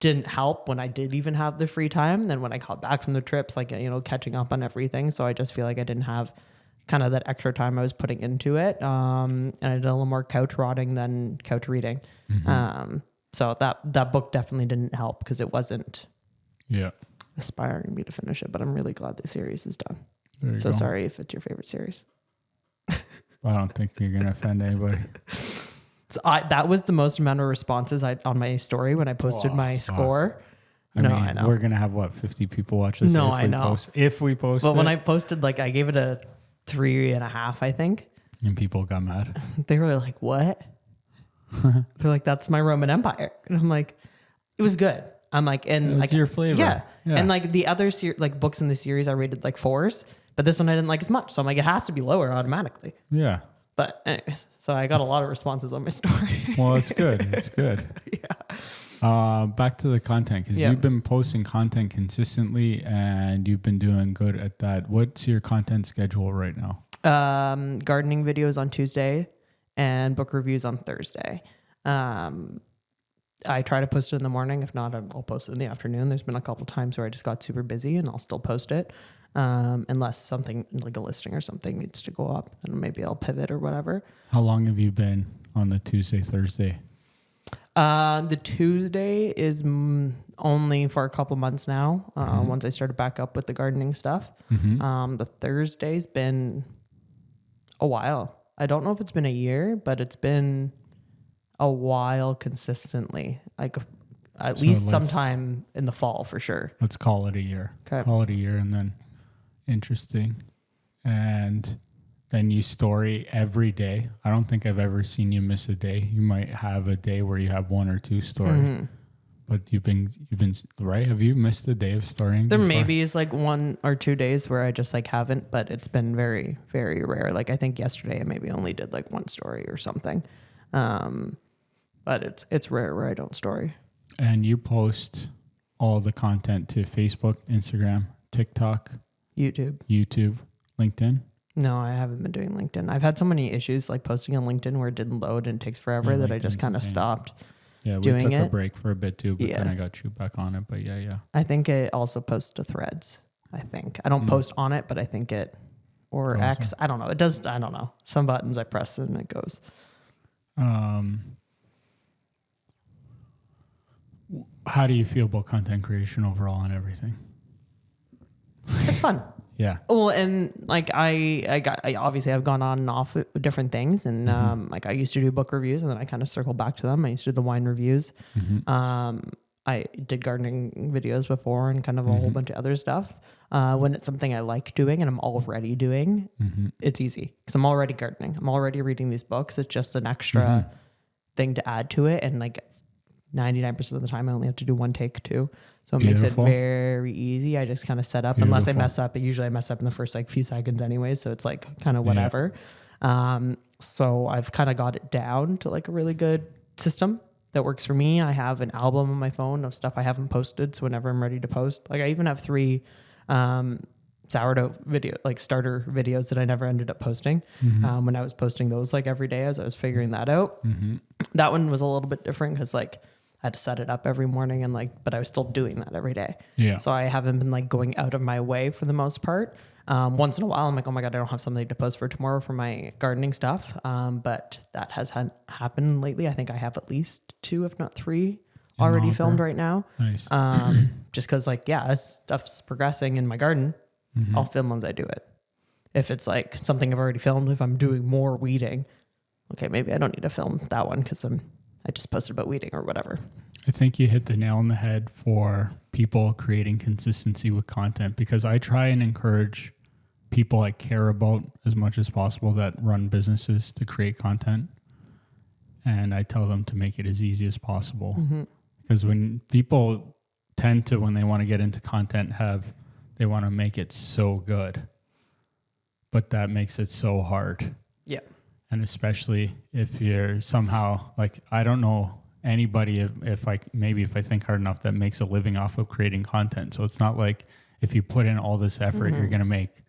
Speaker 2: didn't help when I did even have the free time. Then when I got back from the trips, like, catching up on everything. So I just feel like I didn't have kind of that extra time I was putting into it. And I did a little more couch rotting than couch reading. So that book definitely didn't help because it wasn't aspiring me to finish it, but I'm really glad the series is done. So sorry if it's your favorite series.
Speaker 1: I don't think you're going to offend anybody.
Speaker 2: So that was the most amount of responses on my story when I posted my score.
Speaker 1: I know. We're going to have 50 people watch this?
Speaker 2: No, I know.
Speaker 1: If we post
Speaker 2: But when I posted, like I gave it a 3.5, I think.
Speaker 1: And people got mad.
Speaker 2: They were like, what? They're like, that's my Roman Empire. And I'm like, it was good. I'm like, and
Speaker 1: it's your flavor.
Speaker 2: Yeah. And like the other books in the series I rated like 4s, but this one I didn't like as much. So I'm like, it has to be lower automatically.
Speaker 1: Yeah.
Speaker 2: But anyways, so I got a lot of responses on my story.
Speaker 1: Well, it's good. It's good. Back to the content, because you've been posting content consistently and you've been doing good at that. What's your content schedule right now?
Speaker 2: Gardening videos on Tuesday and book reviews on Thursday. I try to post it in the morning. If not, I'll post it in the afternoon. There's been a couple times where I just got super busy and I'll still post it. Unless something like a listing or something needs to go up, then maybe I'll pivot or whatever.
Speaker 1: How long have you been on the Tuesday, Thursday?
Speaker 2: The Tuesday is only for a couple months now. Once I started back up with the gardening stuff. The Thursday's been a while. I don't know if it's been a year, but it's been a while consistently. Like at least sometime in the fall for sure.
Speaker 1: Let's call it a year.
Speaker 2: Okay.
Speaker 1: Call it a year, and then interesting. And then you story every day. I don't think I've ever seen you miss a day. You might have a day where you have one or two story, but you've been right. Have you missed a day of storying?
Speaker 2: There maybe is like 1 or 2 days where I just like haven't, but it's been very, very rare. Like I think yesterday I maybe only did like one story or something. But it's rare where I don't story.
Speaker 1: And you post all the content to Facebook, Instagram, TikTok, YouTube, LinkedIn.
Speaker 2: No, I haven't been doing LinkedIn. I've had so many issues like posting on LinkedIn where it didn't load and it takes forever that I just kind of stopped.
Speaker 1: Yeah, we took a break for a bit too, but then I got you back on it. But yeah.
Speaker 2: I think it also posts to Threads. I think I don't post on it, but I think it or X. I don't know. It does. I don't know. Some buttons I press and it goes.
Speaker 1: How do you feel about content creation overall and everything?
Speaker 2: It's fun.
Speaker 1: Yeah.
Speaker 2: Well, and like I obviously I've gone on and off with different things, and like I used to do book reviews, and then I kind of circled back to them. I used to do the wine reviews. I did gardening videos before, and kind of a whole bunch of other stuff. When it's something I like doing and I'm already doing, it's easy because I'm already gardening. I'm already reading these books. It's just an extra thing to add to it, and like 99% of the time I only have to do one take too. So it makes it very easy. I just kind of set up, unless I mess up. Usually I mess up in the first like few seconds anyway. So it's like kind of whatever. So I've kind of got it down to like a really good system that works for me. I have an album on my phone of stuff I haven't posted. So whenever I'm ready to post, like I even have 3 sourdough video, like starter videos that I never ended up posting. When I was posting those like every day as I was figuring that out. That one was a little bit different because like I had to set it up every morning and like, but I was still doing that every day. Yeah. So I haven't been like going out of my way for the most part. Once in a while, I'm like, oh my God, I don't have something to post for tomorrow for my gardening stuff. But that has happened lately. I think I have at least 2, if not 3 already filmed right now.
Speaker 1: Nice.
Speaker 2: Just cause like, as stuff's progressing in my garden, I'll film as I do it. If it's like something I've already filmed, if I'm doing more weeding, okay, maybe I don't need to film that one because I just posted about weeding or whatever.
Speaker 1: I think you hit the nail on the head for people creating consistency with content, because I try and encourage people I care about as much as possible that run businesses to create content. And I tell them to make it as easy as possible. Because when people tend to, when they want to get into content, they want to make it so good. But that makes it so hard. Yeah. And especially if you're somehow like, I don't know anybody if I think hard enough that makes a living off of creating content. So it's not like if you put in all this effort, you're going to make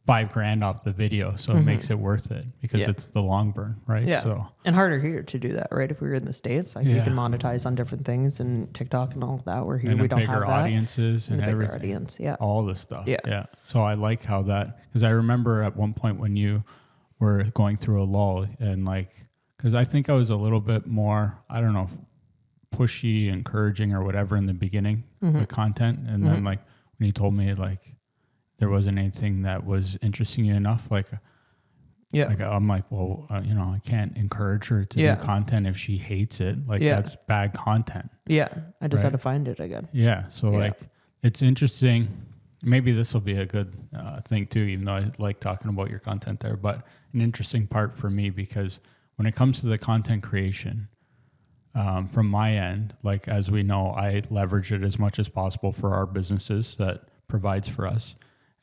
Speaker 1: $5,000 off the video. So it makes it worth it because it's the long burn, right?
Speaker 2: Yeah.
Speaker 1: So,
Speaker 2: and harder here to do that, right? If we were in the States, like you can monetize on different things and TikTok and all of that. Where here
Speaker 1: and
Speaker 2: we don't have that.
Speaker 1: Bigger audiences and everything.
Speaker 2: Audience,
Speaker 1: all this stuff. Yeah. So I like how that, because I remember at one point when you were going through a lull and like, because I think I was a little bit more, I don't know, pushy, encouraging or whatever in the beginning with content. And then like when you told me like there wasn't anything that was interesting you enough, like, I'm like, well, I can't encourage her to do content if she hates it. Like that's bad content.
Speaker 2: Yeah. I just had to find it again.
Speaker 1: Yeah. So like, it's interesting. Maybe this will be a good thing too, even though I like talking about your content there, but an interesting part for me, because when it comes to the content creation, from my end, like, as we know, I leverage it as much as possible for our businesses that provides for us.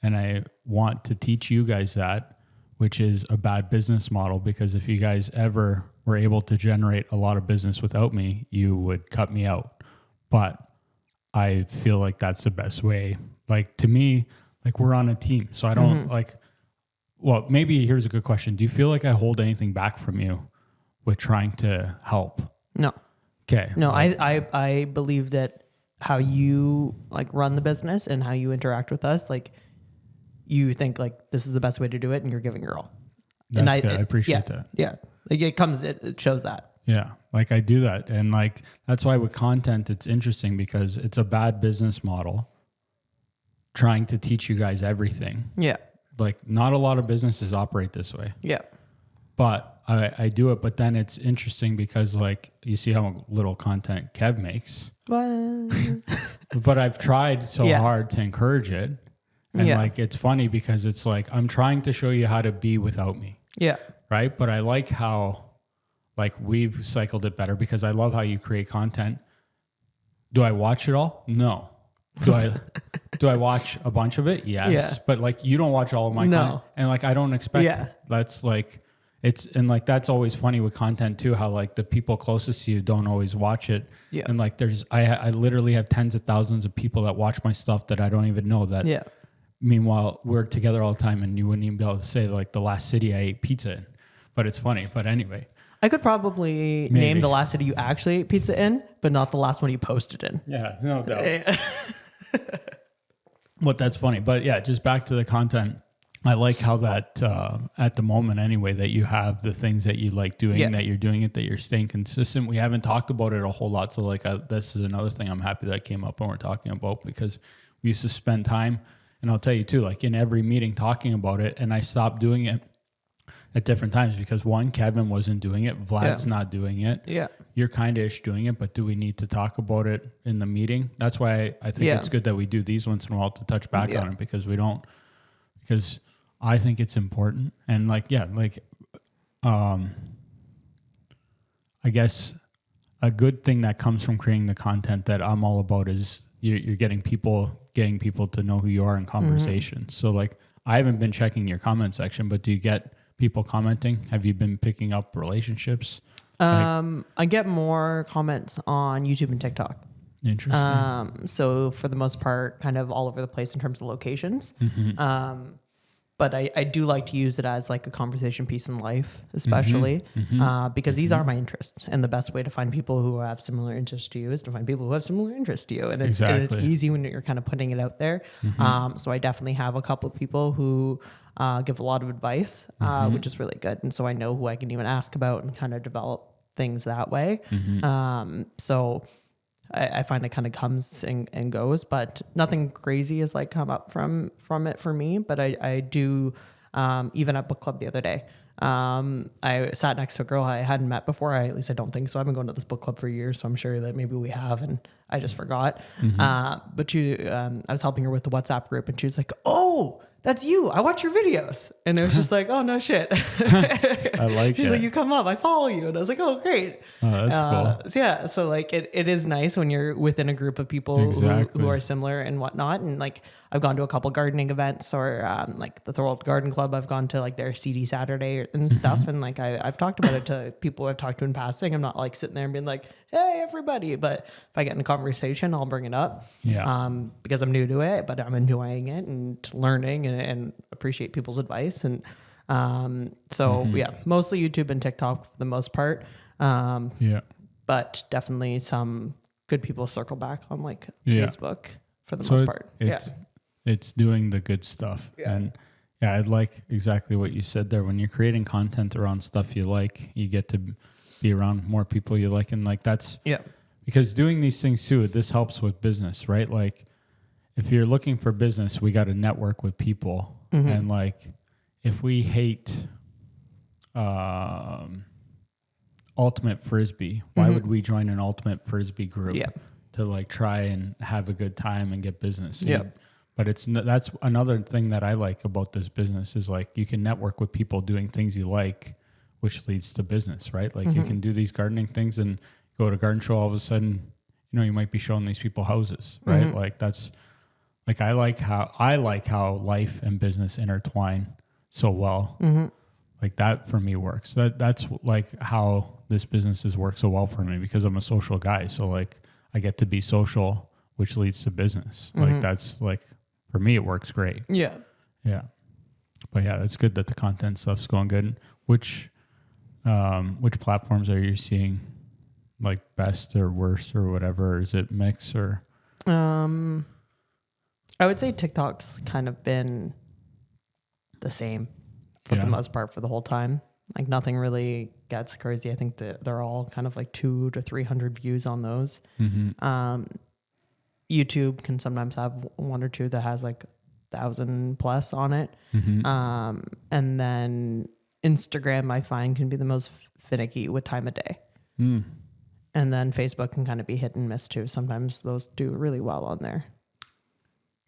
Speaker 1: And I want to teach you guys that, which is a bad business model, because if you guys ever were able to generate a lot of business without me, you would cut me out. But I feel like that's the best way. Like, to me, like, we're on a team. So I don't well, maybe here's a good question. Do you feel like I hold anything back from you with trying to help?
Speaker 2: No.
Speaker 1: Okay.
Speaker 2: No, I believe that how you like run the business and how you interact with us, like you think like this is the best way to do it and you're giving your all.
Speaker 1: That's good. I appreciate that.
Speaker 2: Yeah. Like it shows that.
Speaker 1: Yeah. Like I do that. And like, that's why with content, it's interesting because it's a bad business model trying to teach you guys everything.
Speaker 2: Yeah.
Speaker 1: Like not a lot of businesses operate this way.
Speaker 2: Yeah.
Speaker 1: But I do it. But then it's interesting because like you see how little content Kev makes. But I've tried so hard to encourage it. And like, it's funny because it's like, I'm trying to show you how to be without me.
Speaker 2: Yeah.
Speaker 1: Right. But I like how like we've cycled it better because I love how you create content. Do I watch it all? No. Do I watch a bunch of it? Yes. Yeah. But like you don't watch all of my content. And like I don't expect that's like and like that's always funny with content too, how like the people closest to you don't always watch it. Yeah. And like I literally have tens of thousands of people that watch my stuff that I don't even know that. Yeah. Meanwhile, we're together all the time and you wouldn't even be able to say like the last city I ate pizza in. But it's funny. But anyway.
Speaker 2: I could probably name the last city you actually ate pizza in, but not the last one you posted in.
Speaker 1: Yeah, no doubt. But that's funny. But yeah, just back to the content. I like how that at the moment anyway, that you have the things that you like doing, that you're doing it, that you're staying consistent. We haven't talked about it a whole lot. So like this is another thing I'm happy that came up when we're talking about because we used to spend time. And I'll tell you too, like in every meeting talking about it, and I stopped doing it at different times because one, Kevin wasn't doing it. Vlad's not doing it. Yeah. You're kind of doing it, but do we need to talk about it in the meeting? That's why I think it's good that we do these once in a while to touch back on it because I think it's important. And like, I guess a good thing that comes from creating the content that I'm all about is you're getting people to know who you are in conversations. So like, I haven't been checking your comment section, but do you get people commenting? Have you been picking up relationships?
Speaker 2: I get more comments on YouTube and TikTok.
Speaker 1: Interesting.
Speaker 2: So for the most part, kind of all over the place in terms of locations. But I do like to use it as like a conversation piece in life, especially because these are my interests. And the best way to find people who have similar interests to you is to find people who have similar interests to you. And it's easy when you're kind of putting it out there. So I definitely have a couple of people who give a lot of advice, which is really good. And so I know who I can even ask about and kind of develop things that way. So I find it kind of comes and goes, but nothing crazy has like come up from it for me. But I do, even at book club the other day, I sat next to a girl I hadn't met before. At least I don't think so. I've been going to this book club for years, so I'm sure that maybe we have, and I just forgot. But I was helping her with the WhatsApp group, and she was like, "Oh, that's you. I watch your videos." And it was just like, oh, no shit.
Speaker 1: I like it.
Speaker 2: She's like, you come up, I follow you. And I was like, oh, great.
Speaker 1: Oh, that's cool.
Speaker 2: So yeah. So like, it is nice when you're within a group of people who are similar and whatnot. And like, I've gone to a couple gardening events or like the Thorold Garden Club. I've gone to like their CD Saturday and stuff. And like, I've talked about it to people I've talked to in passing. I'm not like sitting there and being like, hey, everybody. But if I get in a conversation, I'll bring it up. Yeah. Because I'm new to it, but I'm enjoying it and learning and appreciate people's advice. And mostly YouTube and TikTok for the most part. But definitely some good people circle back on like Facebook for the most part.
Speaker 1: It's doing the good stuff. And I like exactly what you said there. When you're creating content around stuff you like, you get to be around more people you like. And like, that's because doing these things too, this helps with business, right? Like if you're looking for business, we got to network with people. And like, if we hate ultimate Frisbee, why would we join an ultimate Frisbee group to like try and have a good time and get business? But that's another thing that I like about this business is like you can network with people doing things you like, which leads to business, right? Like you can do these gardening things and go to a garden show. All of a sudden, you might be showing these people houses, right? Like that's like I like how life and business intertwine so well. Like that for me works. That's like how this business has worked so well for me because I'm a social guy. So like I get to be social, which leads to business. Like that's like for me it works great. Yeah. But yeah, it's good that the content stuff's going good. Which platforms are you seeing like best or worse or whatever? Is it mix or?
Speaker 2: I would say TikTok's kind of been the same for the most part for the whole time. Like nothing really yeah, it's crazy. I think that they're all kind of like 200 to 300 views on those. YouTube can sometimes have one or two that has like 1,000 plus on it. And then Instagram, I find, can be the most finicky with time of day. And then Facebook can kind of be hit and miss too. Sometimes those do really well on there.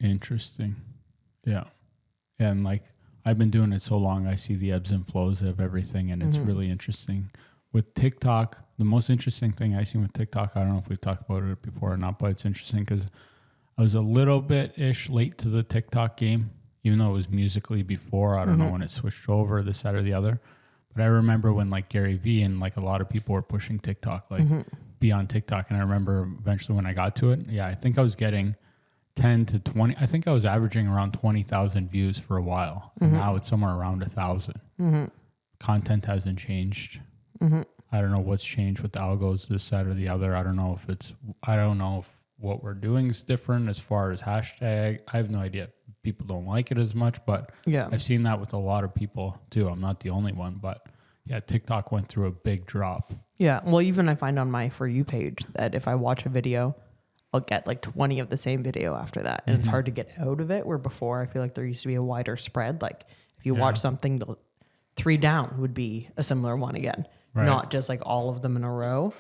Speaker 1: Interesting. Yeah. And like, I've been doing it so long, I see the ebbs and flows of everything, and it's really interesting. With TikTok, the most interesting thing I see with TikTok, I don't know if we've talked about it before or not, but it's interesting because I was a little bit-ish late to the TikTok game, even though it was Musically before. I don't know when it switched over, this, that, or the other. But I remember when like Gary Vee and like a lot of people were pushing TikTok, like be on TikTok. And I remember eventually when I got to it, I think I was getting 10 to 20. I think I was averaging around 20,000 views for a while. And now it's somewhere around 1,000. Content hasn't changed. I don't know what's changed with the algos, this, that, or the other. I don't know if what we're doing is different as far as hashtag. I have no idea. People don't like it as much, but I've seen that with a lot of people too. I'm not the only one, but yeah, TikTok went through a big drop.
Speaker 2: Yeah. Well, even I find on my For You page that if I watch a video, I'll get like 20 of the same video after that. And it's hard to get out of it, where before I feel like there used to be a wider spread. Like if you watch something, the 3 down would be a similar one again, not just like all of them in a row.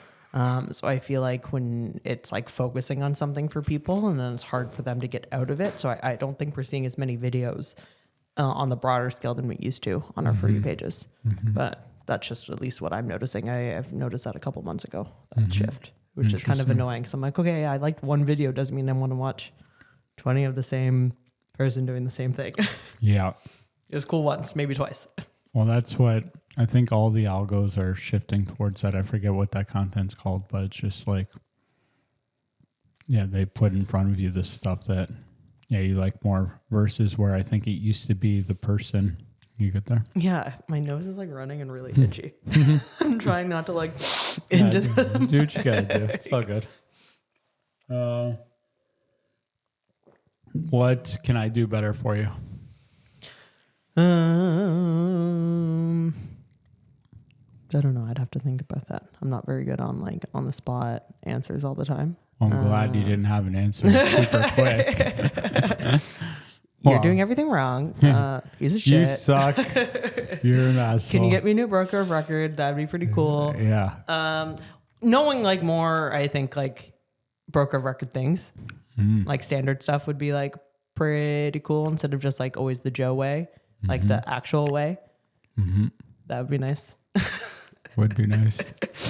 Speaker 2: So I feel like when it's like focusing on something for people, and then it's hard for them to get out of it. So I don't think we're seeing as many videos on the broader scale than we used to on our For You pages. But that's just at least what I'm noticing. I've noticed that a couple months ago, that shift, which is kind of annoying. So I'm like, okay, I liked one video, doesn't mean I want to watch 20 of the same person doing the same thing.
Speaker 1: Yeah.
Speaker 2: It was cool once, maybe twice.
Speaker 1: Well, that's what I think all the algos are shifting towards. That I forget what that content's called, but it's just like, they put in front of you the stuff that, you like more, versus where I think it used to be the person. You get there? Yeah,
Speaker 2: my nose is like running and really itchy. I'm trying not to like into them.
Speaker 1: Do what you gotta do. It's all good. What can I do better for you?
Speaker 2: I don't know. I'd have to think about that. I'm not very good on like on the spot answers all the time.
Speaker 1: Well, I'm glad you didn't have an answer super quick.
Speaker 2: You're doing everything wrong. Piece of shit.
Speaker 1: You suck. You're an asshole.
Speaker 2: Can you get me a new broker of record? That'd be pretty cool.
Speaker 1: Yeah.
Speaker 2: Knowing like more, I think like broker of record things, like standard stuff would be like pretty cool instead of just like always the Joe way, like the actual way. That would be nice.
Speaker 1: Would be nice.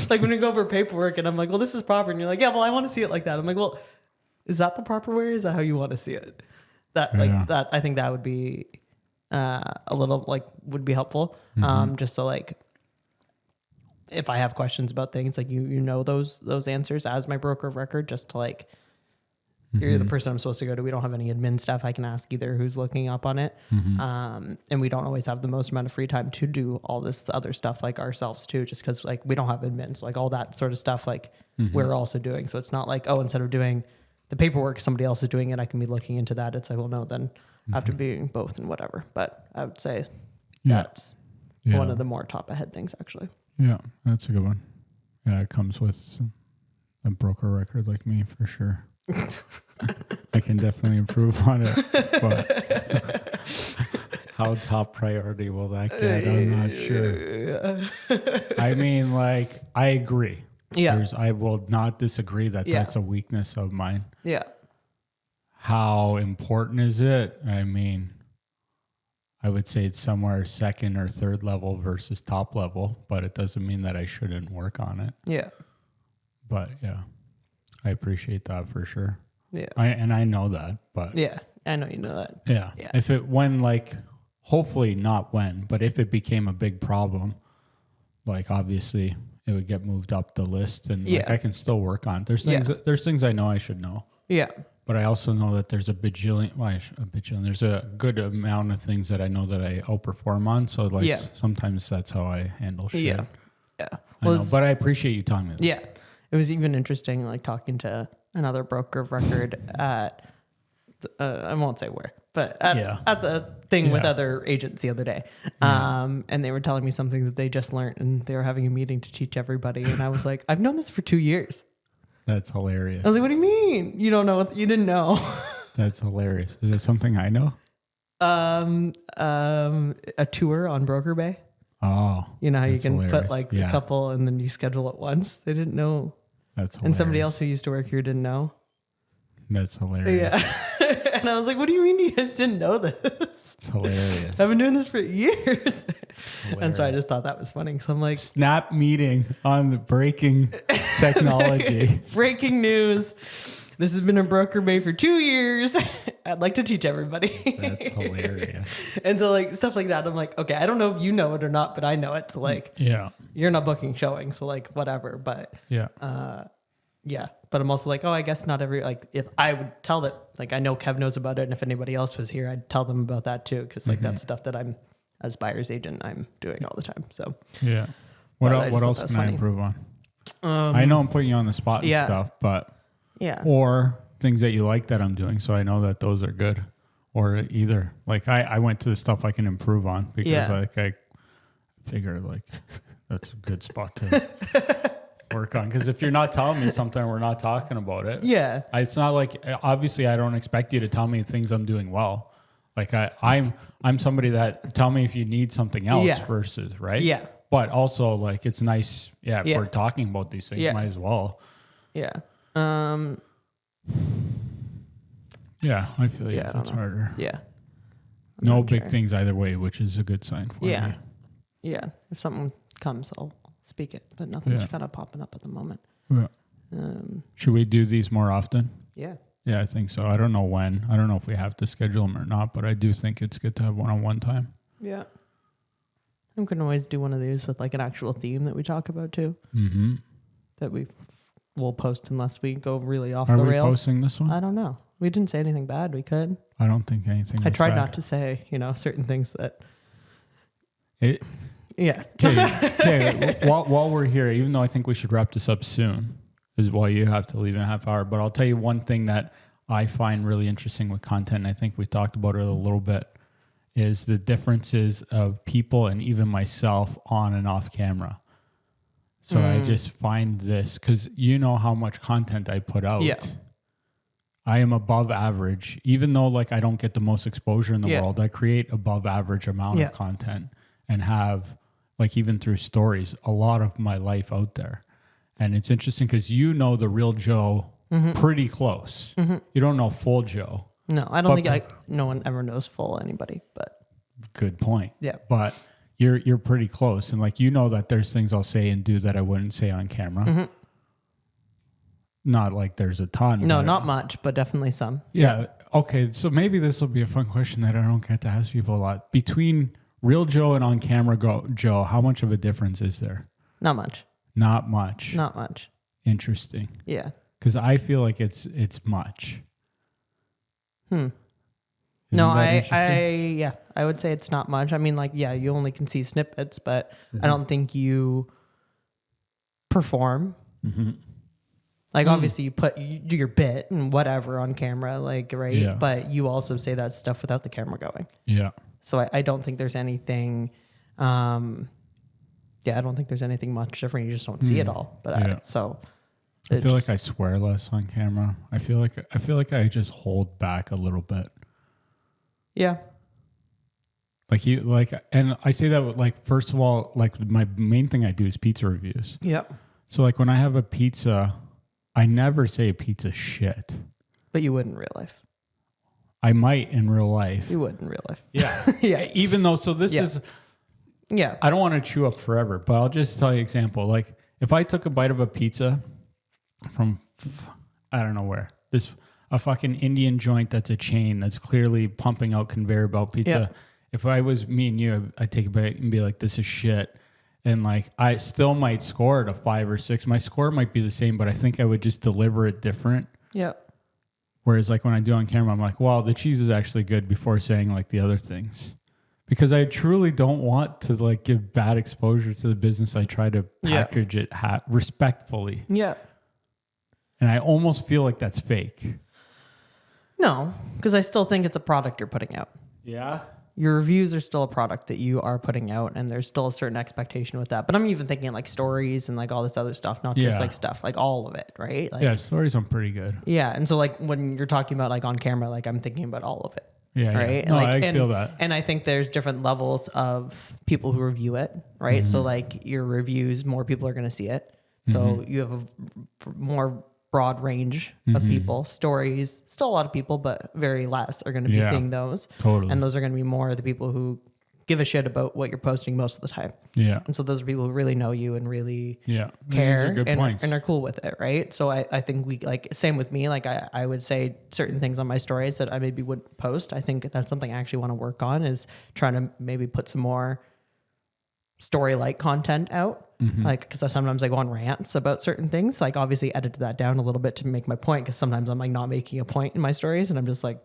Speaker 2: Like when we go over paperwork and I'm like, well, this is proper. And you're like, yeah, well, I want to see it like that. I'm like, well, is that the proper way or is that how you want to see it? That I think that would be a little like would be helpful. Just so like if I have questions about things, like you know those answers as my broker of record, just to like you're the person I'm supposed to go to. We don't have any admin stuff I can ask either who's looking up on it. And we don't always have the most amount of free time to do all this other stuff like ourselves too, just because like we don't have admins, like all that sort of stuff like we're also doing. So it's not like, oh, instead of doing the paperwork, somebody else is doing it, I can be looking into that. It's like, well, no, then I have to be doing both and whatever. But I would say that's one of the more top ahead things actually. Yeah,
Speaker 1: that's a good one. Yeah, it comes with a broker record like me for sure. I can definitely improve on it, but how top priority will that get? I'm not sure. I mean, like, I agree.
Speaker 2: Yeah.
Speaker 1: I will not disagree that that's a weakness of mine.
Speaker 2: Yeah.
Speaker 1: How important is it? I mean, I would say it's somewhere second or third level versus top level, but it doesn't mean that I shouldn't work on it.
Speaker 2: Yeah.
Speaker 1: But yeah, I appreciate that for sure.
Speaker 2: Yeah.
Speaker 1: I know that, but
Speaker 2: yeah, I know you know that.
Speaker 1: Yeah. If it, when like, hopefully not when, but if it became a big problem, like obviously it would get moved up the list and like, I can still work on it. There's things I know I should know. Yeah. But I also know that there's a bajillion, there's a good amount of things that I know that I outperform on. So like sometimes that's how I handle shit.
Speaker 2: Yeah. Yeah.
Speaker 1: Well, but I appreciate you telling me that.
Speaker 2: Yeah. It was even interesting, like talking to another broker of record at I won't say where, but at the thing with other agents the other day. And they were telling me something that they just learned, and they were having a meeting to teach everybody. And I was like, I've known this for 2 years.
Speaker 1: That's hilarious.
Speaker 2: I was like, what do you mean? You don't know what you didn't know?
Speaker 1: That's hilarious. Is it something I know?
Speaker 2: A tour on Broker Bay.
Speaker 1: Oh,
Speaker 2: you know how you can put like a couple and then you schedule it once. They didn't know.
Speaker 1: That's hilarious.
Speaker 2: And somebody else who used to work here didn't know.
Speaker 1: That's hilarious.
Speaker 2: Yeah. And I was like, what do you mean you guys didn't know this?
Speaker 1: It's hilarious.
Speaker 2: I've been doing this for years. And so I just thought that was funny. Because I'm like,
Speaker 1: snap meeting on the breaking technology.
Speaker 2: Breaking news. This has been a Broker Bay for 2 years. I'd like to teach everybody.
Speaker 1: That's hilarious.
Speaker 2: And so like stuff like that, I'm like, okay, I don't know if you know it or not, but I know it. So like, you're not booking showing. So like whatever. But but I'm also like, oh, I guess not every, like if I would tell that, like I know Kev knows about it. And if anybody else was here, I'd tell them about that too. Cause like that's stuff that I'm, as buyer's agent, I'm doing all the time. So
Speaker 1: what else can I improve on? I know I'm putting you on the spot and stuff, but or things that you like that I'm doing. So I know that those are good, or either like I went to the stuff I can improve on because like I figure like that's a good spot to work on. Cause if you're not telling me something, we're not talking about it. Yeah. It's not like, obviously I don't expect you to tell me things I'm doing well. Like I'm somebody that tell me if you need something else versus right. Yeah. But also like, it's nice. If we're talking about these things, might as well. Yeah. I feel you. It's harder. Yeah. No big things either way, which is a good sign for me. Yeah. If something comes, I'll speak it, but nothing's kind of popping up at the moment. Yeah. Should we do these more often? Yeah. Yeah, I think so. I don't know when. I don't know if we have to schedule them or not, but I do think it's good to have one-on-one time. Yeah. We can always do one of these with like an actual theme that we talk about too. Mm-hmm. That we'll post unless we go really off the rails. Are we posting this one? I don't know. We didn't say anything bad. We could. I don't think anything. I tried not to say, certain things that. Yeah. Okay. While we're here, even though I think we should wrap this up soon, is why you have to leave in a half hour. But I'll tell you one thing that I find really interesting with content, and I think we talked about it a little bit, is the differences of people and even myself on and off camera. So I just find this, because you know how much content I put out. Yeah. I am above average. Even though like I don't get the most exposure in the world, I create above average amount of content and have, like even through stories, a lot of my life out there. And it's interesting because you know the real Joe pretty close. Mm-hmm. You don't know full Joe. No, I don't think no one ever knows full anybody, but. Good point. Yeah. But you're pretty close. And like, you know that there's things I'll say and do that I wouldn't say on camera. Mm-hmm. Not like there's a ton. No, not much, but definitely some. Yeah. Okay. So maybe this will be a fun question that I don't get to ask people a lot. Between real Joe and on camera Joe, how much of a difference is there? Not much. Not much. Not much. Interesting. Yeah. Because I feel like it's much. No, I would say it's not much. I mean, like, you only can see snippets, but I don't think you perform. Mm-hmm. Like, obviously, you do your bit and whatever on camera, like, right? Yeah. But you also say that stuff without the camera going. Yeah. So I don't think there's anything, I don't think there's anything much different. You just don't see it all. But I feel like I swear less on camera. I feel like I just hold back a little bit. Yeah. And I say that with, like, first of all, like my main thing I do is pizza reviews. Yep. So like when I have a pizza, I never say a pizza shit. But you would in real life. I might in real life. You would in real life. Yeah. Yeah. Even though, so this is, I don't want to chew up forever, but I'll just tell you an example. Like if I took a bite of a pizza from, I don't know where, a fucking Indian joint that's a chain that's clearly pumping out conveyor belt pizza. Yeah. If I was me and you, I'd take a bite and be like, this is shit. And like, I still might score it a 5 or 6. My score might be the same, but I think I would just deliver it different. Yeah. Whereas like when I do on camera, I'm like, wow, the cheese is actually good before saying like the other things. Because I truly don't want to like give bad exposure to the business. I try to package it respectfully. Yeah. And I almost feel like that's fake.
Speaker 2: No, because I still think it's a product you're putting out.
Speaker 1: Yeah.
Speaker 2: Your reviews are still a product that you are putting out, and there's still a certain expectation with that. But I'm even thinking like stories and like all this other stuff, not just like stuff, like all of it, right? Like,
Speaker 1: yeah, stories are pretty good.
Speaker 2: Yeah, and so like when you're talking about like on camera, like I'm thinking about all of it.
Speaker 1: Yeah,
Speaker 2: right.
Speaker 1: Yeah. No,
Speaker 2: like,
Speaker 1: I feel that.
Speaker 2: And I think there's different levels of people who review it, right? Mm-hmm. So like your reviews, more people are going to see it. So you have a more broad range of people. Stories, still a lot of people, but very less are going to be seeing those.
Speaker 1: Totally.
Speaker 2: And those are going to be more the people who give a shit about what you're posting most of the time.
Speaker 1: Yeah.
Speaker 2: And so those are people who really know you and really
Speaker 1: care
Speaker 2: and are cool with it, right? So I think we like, same with me, like I would say certain things on my stories that I maybe wouldn't post. I think that's something I actually want to work on, is trying to maybe put some more story-like content out. Like, because sometimes I go on rants about certain things, like obviously edit that down a little bit to make my point, because sometimes I'm like not making a point in my stories and I'm just like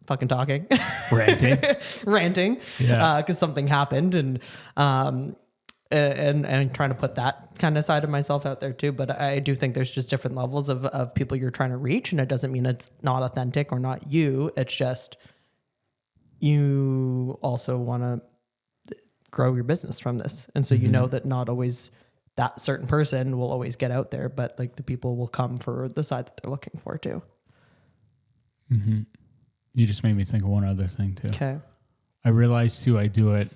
Speaker 2: fucking talking, ranting, because something happened, and trying to put that kind of side of myself out there too. But I do think there's just different levels of people you're trying to reach, and it doesn't mean it's not authentic or not you. It's just you also want to grow your business from this. And so you know that not always that certain person will always get out there, but like the people will come for the side that they're looking for too.
Speaker 1: You just made me think of one other thing too.
Speaker 2: Okay.
Speaker 1: I realized too, I do it,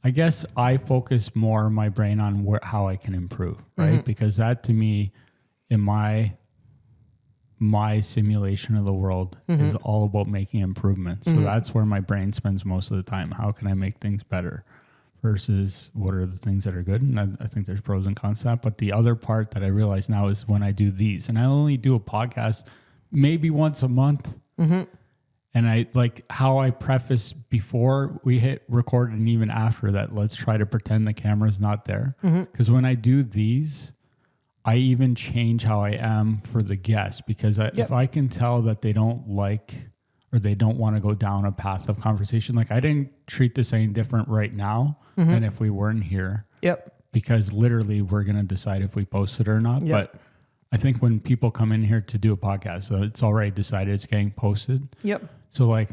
Speaker 1: I guess I focus more my brain on how I can improve, right? Because that to me, in my simulation of the world is all about making improvements. So that's where my brain spends most of the time. How can I make things better versus what are the things that are good? And I think there's pros and cons to that. But the other part that I realize now is when I do these, and I only do a podcast maybe once a month. And I like how I preface before we hit record and even after that, let's try to pretend the camera's not there. Because when I do these, I even change how I am for the guests, because if I can tell that they don't like or they don't want to go down a path of conversation, like I didn't treat this any different right now than if we weren't here. Because literally we're going to decide if we post it or not. But I think when people come in here to do a podcast, so it's already decided it's getting posted. So like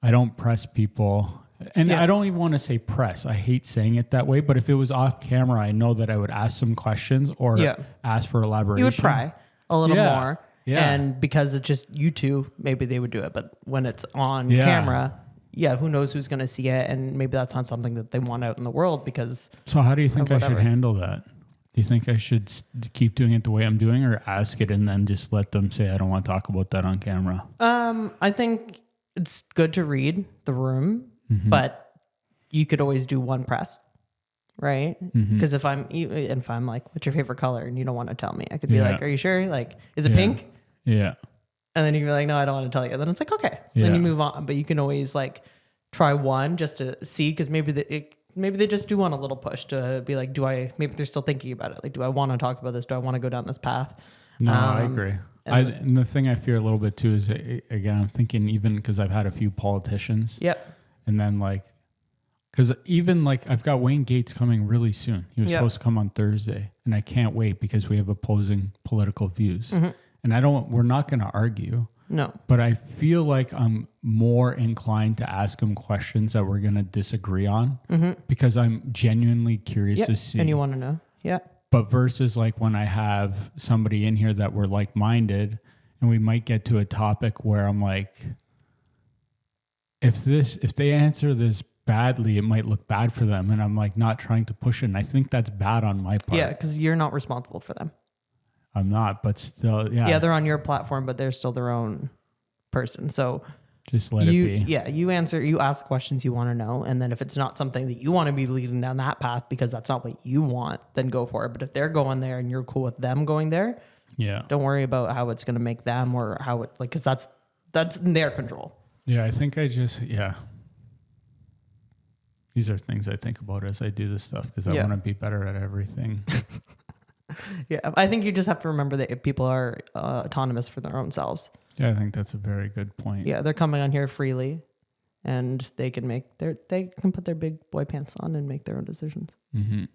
Speaker 1: I don't press people. And I don't even want to say press. I hate saying it that way. But if it was off camera, I know that I would ask some questions or ask for elaboration.
Speaker 2: You would pry a little more. And because it's just you two, maybe they would do it. But when it's on camera, who knows who's going to see it. And maybe that's not something that they want out in the world because...
Speaker 1: So how do you think I should handle that? Do you think I should keep doing it the way I'm doing, or ask it and then just let them say, I don't want to talk about that on camera? I think it's good to read the room. But you could always do one press, right? Because if I'm like, what's your favorite color? And you don't want to tell me, I could be like, are you sure? Like, is it pink? And then you can be like, no, I don't want to tell you. And then it's like, okay. Then you move on. But you can always like try one just to see, because maybe they just do want a little push to be like, maybe they're still thinking about it. Like, do I want to talk about this? Do I want to go down this path? No, I agree. And the thing I fear a little bit too is, again, I'm thinking even because I've had a few politicians. And then like, because even like I've got Wayne Gates coming really soon. He was supposed to come on Thursday, and I can't wait because we have opposing political views. And we're not going to argue.
Speaker 2: No.
Speaker 1: But I feel like I'm more inclined to ask him questions that we're going to disagree on because I'm genuinely curious to see.
Speaker 2: And you want to know.
Speaker 1: But versus like when I have somebody in here that we're like-minded, and we might get to a topic where I'm like, if they answer this badly, it might look bad for them. And I'm like not trying to push it. And I think that's bad on my part.
Speaker 2: Yeah, because you're not responsible for them.
Speaker 1: I'm not, but still,
Speaker 2: Yeah, they're on your platform, but they're still their own person. So
Speaker 1: just let it be.
Speaker 2: Yeah, you ask questions you want to know. And then if it's not something that you want to be leading down that path because that's not what you want, then go for it. But if they're going there and you're cool with them going there, don't worry about how it's going to make them or how it, like, because that's in their control.
Speaker 1: Yeah, I think these are things I think about as I do this stuff because I want to be better at everything.
Speaker 2: I think you just have to remember that people are autonomous for their own selves.
Speaker 1: Yeah, I think that's a very good point.
Speaker 2: Yeah, they're coming on here freely, and they can put their big boy pants on and make their own decisions.
Speaker 1: I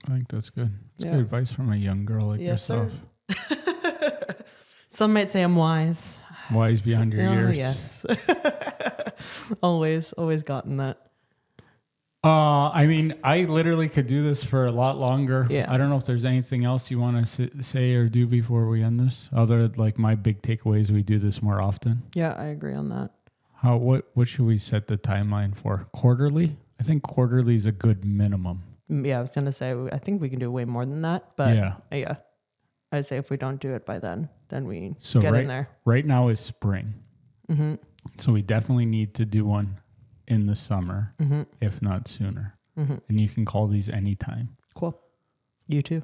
Speaker 1: think that's good. It's good advice from a young girl like yourself.
Speaker 2: Some might say I'm wise.
Speaker 1: Wise beyond your years.
Speaker 2: Yes. always gotten that.
Speaker 1: I mean, I literally could do this for a lot longer.
Speaker 2: Yeah.
Speaker 1: I don't know if there's anything else you want to say or do before we end this. Other like my big takeaways, we do this more often.
Speaker 2: Yeah, I agree on that.
Speaker 1: What should we set the timeline for? Quarterly? I think quarterly is a good minimum.
Speaker 2: Yeah, I was gonna say I think we can do way more than that, but yeah. I'd say if we don't do it by then we get in there.
Speaker 1: Right now is spring. Mm-hmm. So we definitely need to do one in the summer, if not sooner. Mm-hmm. And you can call these anytime.
Speaker 2: Cool. You too.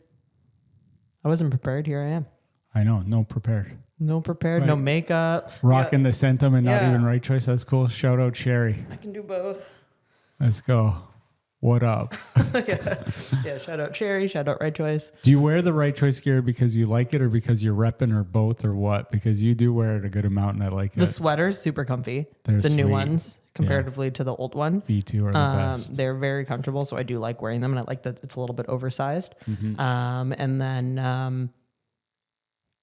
Speaker 2: I wasn't prepared. Here I am.
Speaker 1: I know. No prepared.
Speaker 2: Right. No makeup.
Speaker 1: Rocking the sentiment, not even right choice. That's cool. Shout out Sherry.
Speaker 2: I can do both.
Speaker 1: Let's go. What up?
Speaker 2: Yeah, shout out Cherry, shout out Right Choice.
Speaker 1: Do you wear the Right Choice gear because you like it or because you're repping or both or what? Because you do wear it a good amount and I like it.
Speaker 2: The sweater's super comfy.
Speaker 1: They're
Speaker 2: the
Speaker 1: sweet.
Speaker 2: new ones comparatively to the old one.
Speaker 1: V2 are the best.
Speaker 2: They're very comfortable, so I do like wearing them and I like that it's a little bit oversized.
Speaker 1: Mm-hmm.
Speaker 2: And then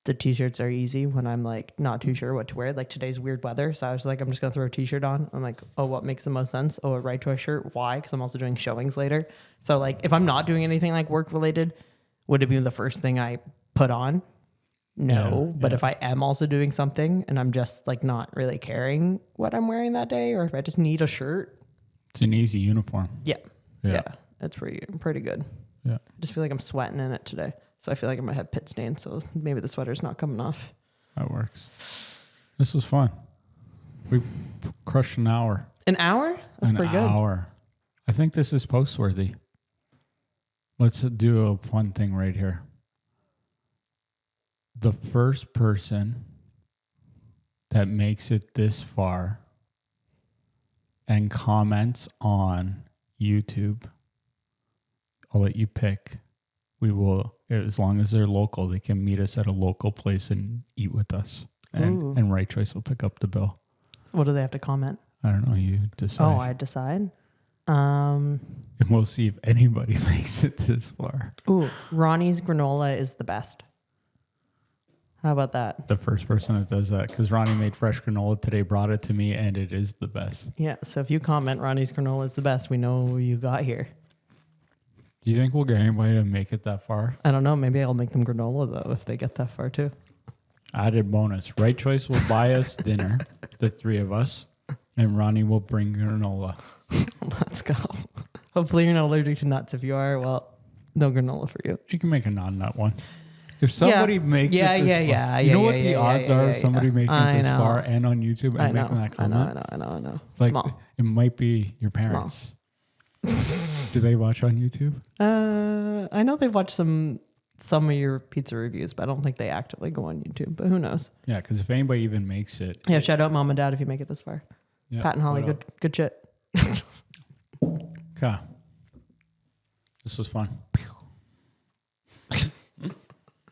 Speaker 2: the t-shirts are easy when I'm like not too sure what to wear. Like today's weird weather, so I was like, I'm just gonna throw a t-shirt on. I'm like, oh, what makes the most sense? Oh, a Right Choice shirt. Why? Because I'm also doing showings later. So like, if I'm not doing anything like work related, would it be the first thing I put on? No, but if I am also doing something and I'm just like not really caring what I'm wearing that day, or if I just need a shirt,
Speaker 1: it's an easy uniform.
Speaker 2: Yeah, it's pretty good. Yeah, I just feel like I'm sweating in it today. So I feel like I might have pit stains, so maybe the sweater's not coming off.
Speaker 1: That works. This was fun. We crushed an hour.
Speaker 2: An hour? That's pretty good. An
Speaker 1: hour. I think this is post-worthy. Let's do a fun thing right here. The first person that makes it this far and comments on YouTube, I'll let you pick. We will, as long as they're local, they can meet us at a local place and eat with us. And Right Choice will pick up the bill.
Speaker 2: So what do they have to comment?
Speaker 1: I don't know. You decide.
Speaker 2: Oh, I decide.
Speaker 1: And we'll see if anybody makes it this far.
Speaker 2: Ooh, Ronnie's granola is the best. How about that?
Speaker 1: The first person that does that, because Ronnie made fresh granola today, brought it to me, and it is the best.
Speaker 2: Yeah, so if you comment Ronnie's granola is the best, we know who you got here.
Speaker 1: Do you think we'll get anybody to make it that far?
Speaker 2: I don't know. Maybe I'll make them granola, though, if they get that far, too.
Speaker 1: Added bonus. Right Choice will buy us dinner, the three of us, and Ronnie will bring granola.
Speaker 2: Let's go. Hopefully you're not allergic to nuts. If you are, well, no granola for you.
Speaker 1: You can make a non-nut one. If somebody makes it this far, you know what the odds are of somebody making it this far and on YouTube and making that comment?
Speaker 2: I know.
Speaker 1: Like,
Speaker 2: small.
Speaker 1: It might be your parents. Do they watch on YouTube?
Speaker 2: I know they've watched some of your pizza reviews, but I don't think they actively go on YouTube. But who knows?
Speaker 1: Yeah, because if anybody even makes it.
Speaker 2: Yeah, shout out Mom and Dad if you make it this far. Yeah, Pat and Holly, good shit.
Speaker 1: Okay. This was fun.